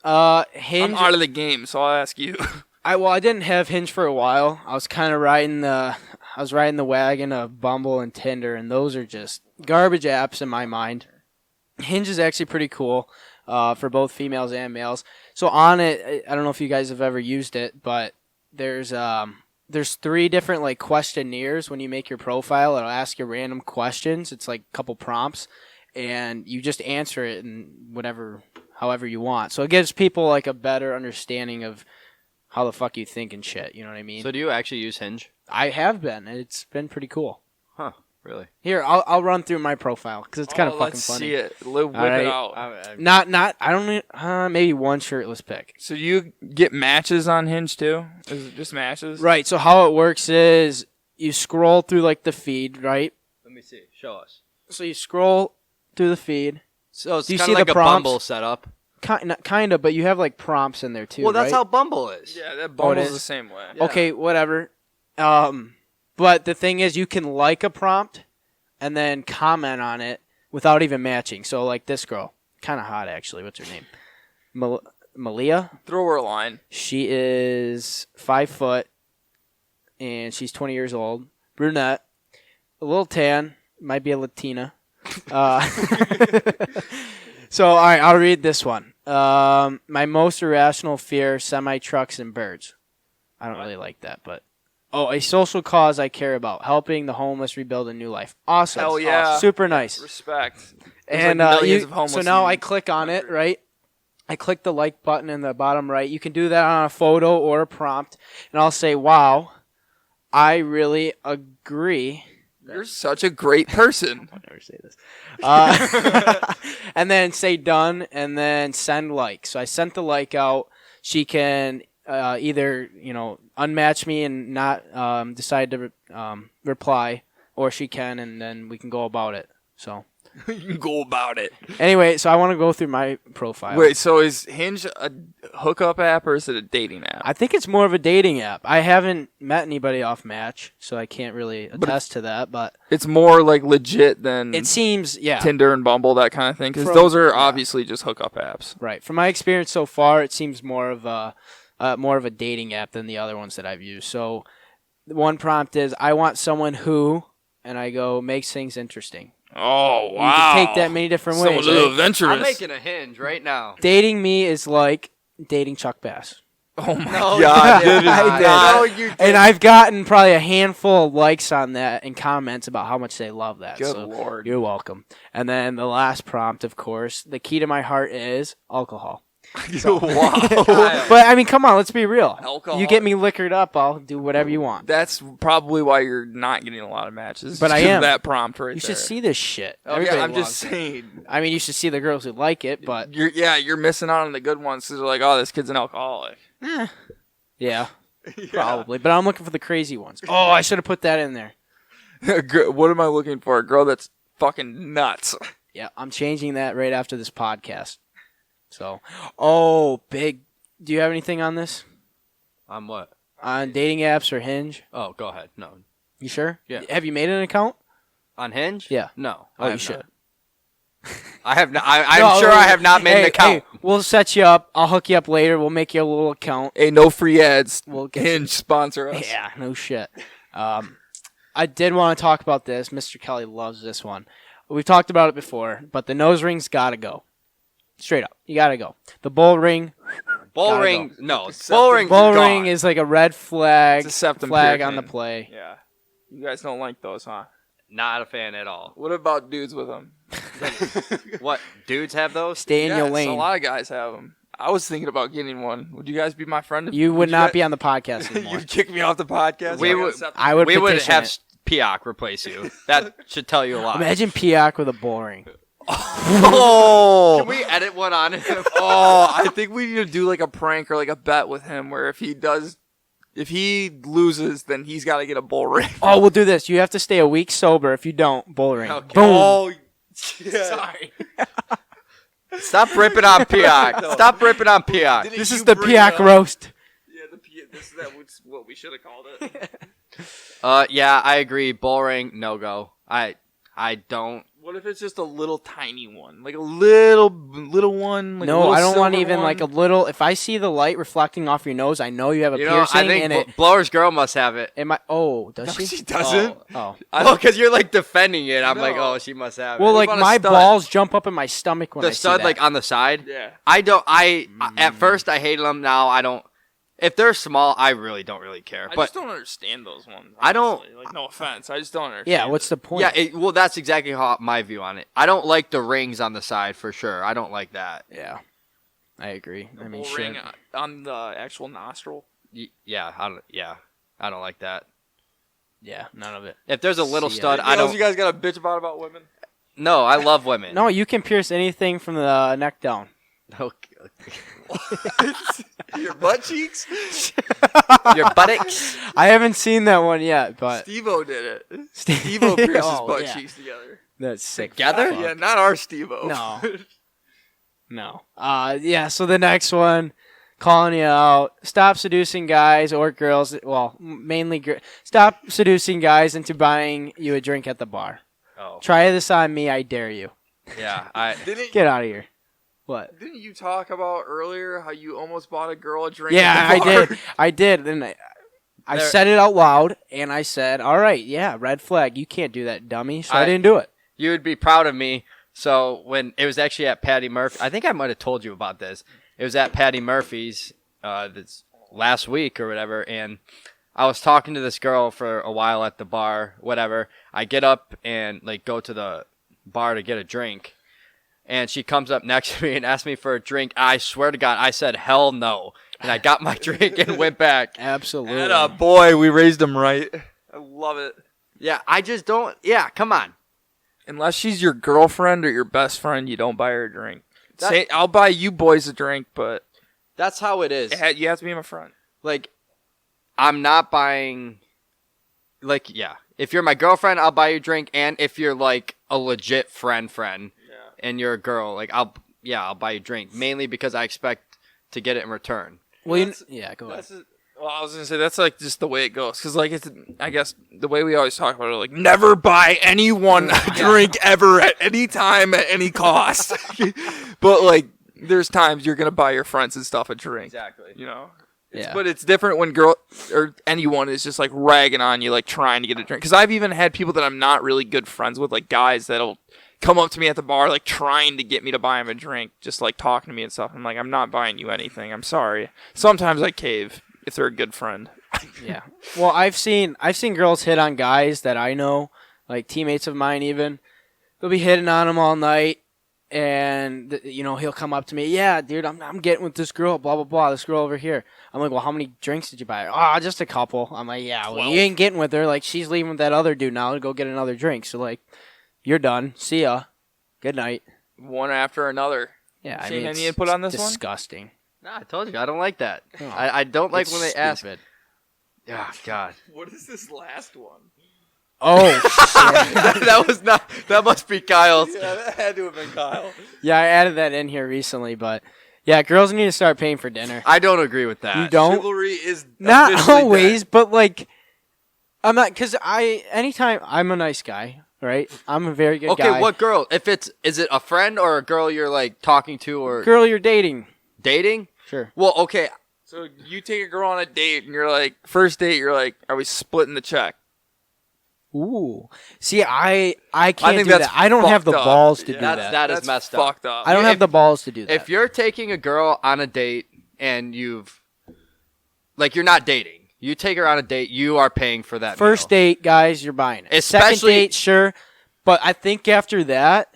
Hinge. I'm out of the game, so I'll ask you. I didn't have Hinge for a while. I was kind of riding the wagon of Bumble and Tinder, and those are just garbage apps in my mind. Hinge is actually pretty cool for both females and males. So on it, I don't know if you guys have ever used it, but there's 3 different like questionnaires when you make your profile. It'll ask you random questions. It's like a couple prompts, and you just answer it in however you want. So it gives people like a better understanding of how the fuck you think and shit. You know what I mean? So do you actually use Hinge? I have been. It's been pretty cool. Huh? Really? Here, I'll run through my profile because it's kind of fucking let's funny. see it. Whip right. it out. Not. I don't need. Maybe one shirtless pic. So you get matches on Hinge too? Is it just matches? Right. So how it works is you scroll through like the feed, right? Let me see. Show us. So you scroll through the feed. So it's Do you kind see of like the a prompts? Bumble setup. Kind of, but you have like prompts in there too. Well, that's right? how Bumble is. Yeah, that Oh, it Bumble's is? the same way. Yeah. Okay, whatever. But the thing is, you can like a prompt and then comment on it without even matching. So, like this girl, kind of hot actually. What's her name? Malia. Throw her a line. She is 5 foot, and she's 20 years old. Brunette, a little tan, might be a Latina. So, all right, I'll read this one. My most irrational fear: semi-trucks and birds. I don't really like that, but a social cause I care about: helping the homeless rebuild a new life. Awesome. Hell yeah. Super nice. Respect. There's And like millions of homeless so now in I click on it, right? I click the like button in the bottom right. You can do that on a photo or a prompt, and I'll say, "Wow, I really agree." You're such a great person. I'll never say this. And then say done, and then send like. So I sent the like out. She can either unmatch me and not decide to reply, or she can, and then we can go about it. So. You can go about it. Anyway, so I want to go through my profile. Wait, so is Hinge a hookup app or is it a dating app? I think it's more of a dating app. I haven't met anybody off Match, so I can't really attest to that. But It's more like legit than it seems, yeah, Tinder and Bumble, that kind of thing. Because From- those are yeah. obviously just hookup apps. right. From my experience so far, it seems more of a dating app than the other ones that I've used. So the one prompt is, I want someone who, and I go, makes things interesting. Oh, You wow. can take that many different ways. Someone's a little Right? adventurous. I'm making a Hinge right now. Dating me is like dating Chuck Bass. Oh, my No, God. you That is I did. not- No, you did. And I've gotten probably a handful of likes on that and comments about how much they love that. Good so Lord. You're welcome. And then the last prompt, of course, the key to my heart is alcohol. Wow. But I mean, come on, let's be real. Alcohol. You get me liquored up, I'll do whatever you want. That's probably why you're not getting a lot of matches. But I 'cause of am. that prompt right You there. should see this shit. Oh, Everybody yeah, I'm loves just it. saying. I mean, you should see the girls who like it, but You're missing out on the good ones because they're like, oh, this kid's an alcoholic. yeah, probably. But I'm looking for the crazy ones. Oh, I should have put that in there. What am I looking for? A girl that's fucking nuts. Yeah, I'm changing that right after this podcast. So, big. Do you have anything on this? On what? On dating apps or Hinge? Oh, go ahead. No. You sure? Yeah. Have you made an account? On Hinge? Yeah. No. Oh, I you have should. not. I have not. I'm No, sure I have not made an account. Hey, we'll set you up. I'll hook you up later. We'll make you a little account. Hey, no free ads. We'll get Hinge sponsor us. Yeah, no shit. I did want to talk about this. Mr. Kelly loves this one. We've talked about it before, but the nose ring's got to go. Straight up. You got to go. The bull ring. Bull Gotta ring. go. No. Septum- Bull ring. Bull ring is like a red flag. It's a septum flag piercing. on the play. Yeah. You guys don't like those, huh? Not a fan at all. What about dudes with them? What? Dudes have those? Stay in your Yes, lane. a lot of guys have them. I was thinking about getting one. Would you guys be my friend? You would not be on the podcast anymore. You'd kick me off the podcast? We if I got would- septum I would We would petition have it. Piak replace you. That should tell you a lot. Imagine Piak with a bull ring. Oh, Can we edit one on it? oh! I think we need to do like a prank or like a bet with him, where if he loses, then he's got to get a bull ring. Oh, we'll do this. You have to stay a week sober. If you don't, bull ring. Okay. Boom. Oh, Sorry. Stop ripping on Piak. Stop ripping on Piak. Didn't This you is the bring it Piak up? roast. Yeah, that's what we should have called it. Yeah, I agree. Bull ring, no go. I don't. What if it's just a little tiny one, like a little one? Like a No, little I don't want silver even one? like a little. If I see the light reflecting off your nose, I know you have a You know, piercing. I think and it. Blower's girl must have it. Am I? Oh, does No, she? she doesn't. Oh. Well, because you're like defending it. I'm like, No. oh, she must have Well, it. like about a my stud? balls jump up in my stomach when I the see stud, that. like on the side. Yeah. I don't. At first I hated them. Now I don't. If they're small, I really don't really care. I But just don't understand those ones. I don't- honestly. Like, no offense, I just don't understand. Yeah. What's the point? yeah, well, that's exactly how my view on it. I don't like the rings on the side for sure. I don't like that. Yeah. I agree. The I mean, bull shit. ring on the actual nostril. Yeah, I don't like that. Yeah, none of it. If there's a little See, stud, Anything I else don't. You guys got a bitch about women? No, I love women. No, you can pierce anything from the neck down. Okay. Your butt cheeks? Your buttocks. I haven't seen that one yet, but Steve-O did it. Steve- Steve-O pierces Oh, butt yeah. cheeks together. That's sick. Together? Fuck. Yeah, not our Steve-O. No. No. Yeah, so the next one, calling you out. Stop seducing guys or girls. Well, mainly stop seducing guys into buying you a drink at the bar. Oh, Try this on me, I dare you. yeah. Get out of here. What? Didn't you talk about earlier how you almost bought a girl a drink? Yeah, at the bar? I did. And I said it out loud, and I said, all right, yeah, red flag. You can't do that, dummy. So I didn't do it. You would be proud of me. So when it was actually at Patty Murphy, I think I might have told you about this. It was at Patty Murphy's this last week or whatever, and I was talking to this girl for a while at the bar, whatever. I get up and like go to the bar to get a drink, and she comes up next to me and asks me for a drink. I swear to God, I said hell no, and I got my drink and went back. Absolutely. And boy, we raised him right. I love it. Yeah, I just don't. Yeah, come on. Unless she's your girlfriend or your best friend, you don't buy her a drink. Say, I'll buy you boys a drink, but That's how it is. you have to be my friend. Like, I'm not buying. Like, yeah. If you're my girlfriend, I'll buy you a drink, and if you're like a legit friend, and you're a girl, like I'll buy you a drink. Mainly because I expect to get it in return. Well, go ahead. Well, I was gonna say that's like just the way it goes, because like it's, I guess the way we always talk about it, like never buy anyone a drink ever at any time at any cost. But like there's times you're gonna buy your friends and stuff a drink. Exactly. You know. Yeah. But it's different when girl or anyone is just like ragging on you, like trying to get a drink. Because I've even had people that I'm not really good friends with, like guys that'll come up to me at the bar, like trying to get me to buy them a drink, just like talking to me and stuff. I'm like, I'm not buying you anything. I'm sorry. Sometimes I cave if they're a good friend. Yeah. Well, I've seen girls hit on guys that I know, like teammates of mine even. They'll be hitting on them all night, and he'll come up to me, yeah, dude, I'm getting with this girl, blah blah blah, this girl over here. I'm like, well, how many drinks did you buy? Oh, just a couple. I'm like, yeah, well, you ain't getting with her. Like, she's leaving with that other dude now to go get another drink. So like, you're done. See ya. Good night. One after another. Yeah, I Shane, mean, any input on this one? disgusting. Nah, I told you I don't like that. No. I don't like when they ask. Stupid. Oh God. What is this last one? Oh, shit. That must be Kyle's. Yeah, that had to have been Kyle. Yeah, I added that in here recently, but yeah, girls need to start paying for dinner. I don't agree with that. You don't? Chivalry is Not officially always, dead. but like, I'm not, because anytime I'm a nice guy, right? I'm a very good guy. Okay, what girl? Is it a friend or a girl you're like talking to or girl you're dating? dating? Sure. Well, okay. So you take a girl on a date and you're like, first date, you're like, are we splitting the check? Ooh. See, I can't think do that's that. I don't have the fucked up. balls to Yeah, do that. That is That's messed up. fucked up. I don't have the balls to do that. If you're taking a girl on a date and you're not dating, you take her on a date, you are paying for that First meal. date, guys, you're buying it. Second Especially- date, sure. But I think after that,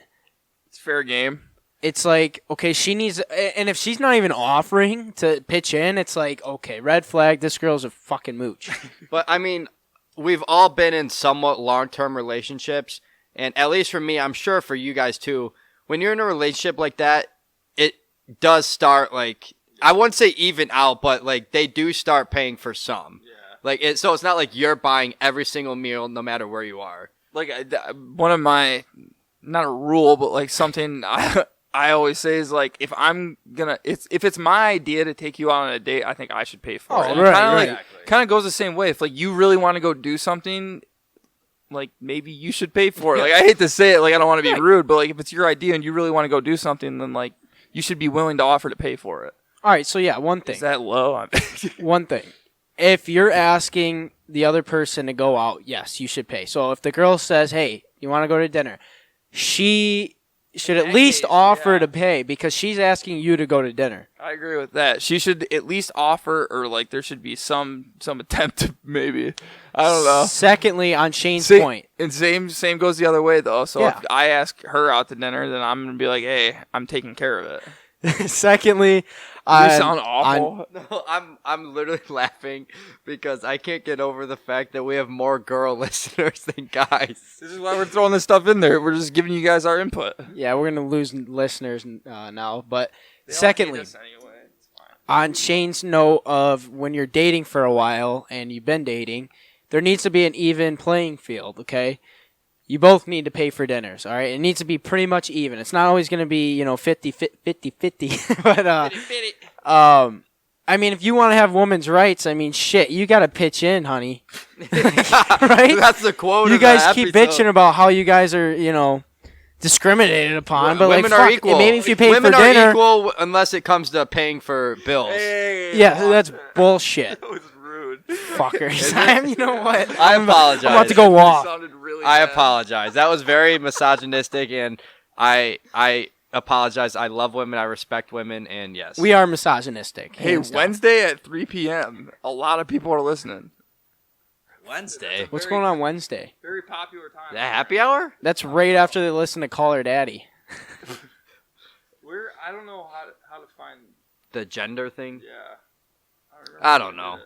It's fair game. it's like, okay, she needs, and if she's not even offering to pitch in, it's like, okay, red flag, this girl's a fucking mooch. But I mean, we've all been in somewhat long-term relationships, and at least for me, I'm sure for you guys too, when you're in a relationship like that, it does start like, I wouldn't say even out, but like they do start paying for some. Yeah. Like so it's not like you're buying every single meal no matter where you are. Like one of my, not a rule, but like something I always say is like, if it's my idea to take you out on a date, I think I should pay for it. right. Kind of goes the same way. If like you really want to go do something, like maybe you should pay for it. Like I hate to say it, like I don't want to be rude, but like if it's your idea and you really want to go do something, then like you should be willing to offer to pay for it. All right, so yeah, one thing. Is that low? One thing. If you're asking the other person to go out, yes, you should pay. So if the girl says, hey, you want to go to dinner, she should at least offer to pay because she's asking you to go to dinner. I agree with that. She should at least offer, or like there should be some attempt to maybe. I don't know. Secondly, on Shane's point. And same goes the other way though. So Yeah. if I ask her out to dinner, then I'm gonna be like, hey, I'm taking care of it. Secondly, You sound awful. No, I'm literally laughing because I can't get over the fact that we have more girl listeners than guys. This is why we're throwing this stuff in there. We're just giving you guys our input. yeah, we're going to lose listeners now. But secondly, Anyway. It's fine. on Shane's note of when you're dating for a while and you've been dating, there needs to be an even playing field, okay? you both need to pay for dinners, all right? It needs to be pretty much even. It's not always going to be, 50-50. But, I mean, if you want to have women's rights, I mean, shit, you got to pitch in, honey. Right? That's the quote. You of guys the keep episode. bitching about how you guys are, discriminated upon, but women like, are fuck, equal. maybe if you pay women for are dinner, equal unless it comes to paying for bills. yeah, that's bullshit, That was rude. fuckers. You know what? I apologize. I'm about to go walk. Sounded really I bad. apologize. That was very misogynistic, and I apologize. I love women. I respect women, and yes, We are misogynistic. Hey, hands down. Wednesday at 3 p.m. A lot of people are listening. Wednesday. What's going on Wednesday? Very popular time. The happy hour? That's right after they listen to Call Her Daddy. I don't know how to find. The gender thing? Yeah. I don't know.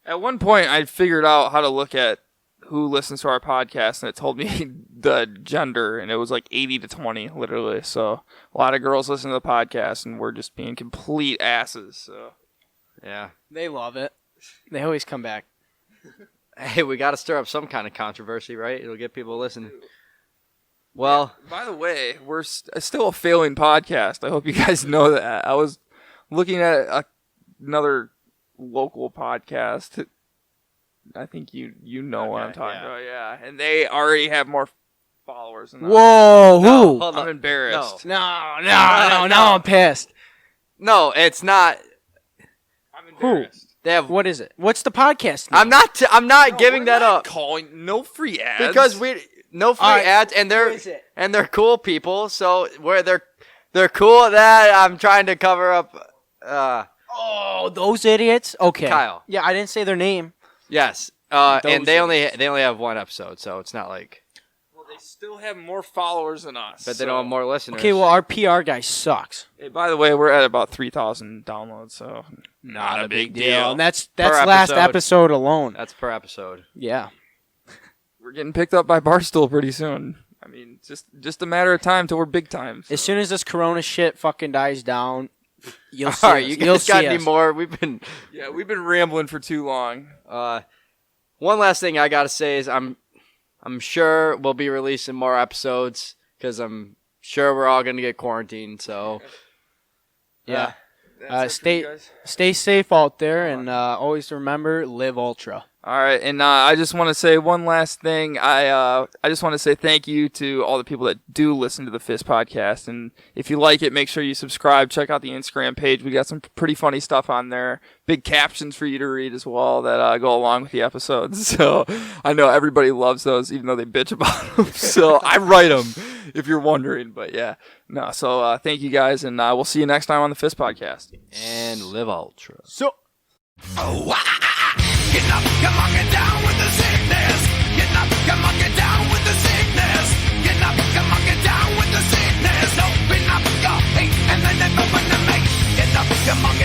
At one point, I figured out how to look at who listens to our podcast, and it told me the gender, and it was like 80-20, literally. So a lot of girls listen to the podcast, and we're just being complete asses. So Yeah. They love it. They always come back. Hey, we got to stir up some kind of controversy, right? It'll get people listening. Well, by the way, we're still a failing podcast. I hope you guys know that. I was looking at another local podcast. I think you know what I'm talking about, yeah. And they already have more followers than us. Whoa, no, who? hold I'm on. embarrassed. No, now I'm pissed. No, it's not. I'm embarrassed. They have. What is it? What's the podcast name? I'm not giving that up Calling no free ads because no free Alright, ads, and what is it? they're cool people. So they're cool at that. I'm trying to cover up. Oh, those idiots? Okay. Kyle. Yeah, I didn't say their name. Yes. And Those they only have one episode, so it's not like. Well, they still have more followers than us. But they don't have more listeners. Okay, well, our PR guy sucks. Hey, by the way, we're at about 3,000 downloads, so not a big deal. And that's Per last episode. episode alone. That's per episode. Yeah. We're getting picked up by Barstool pretty soon. I mean, just a matter of time till we're big time. As soon as this Corona shit fucking dies down, you'll see All right, us. you You'll guys got see any us. more? We've been. Yeah, we've been rambling for too long. One last thing I gotta say is I'm sure we'll be releasing more episodes because I'm sure we're all gonna get quarantined. So Yeah. That's it for you guys. Stay safe out there, and always remember, live ultra. All right, and I just want to say one last thing. I just want to say thank you to all the people that do listen to the Fist podcast, and if you like it, make sure you subscribe. Check out the Instagram page. We got some pretty funny stuff on there. Big captions for you to read as well that go along with the episodes. So I know everybody loves those, even though they bitch about them. So I write them, if you're wondering. But yeah, no. So thank you guys, and we'll see you next time on the Fist podcast. and live ultra. So. Get up, come on, get down with the sickness. Get up, come on, get down with the sickness. Get up, come on, get down with the sickness. Open up your feet and then open the make. Get up, come on.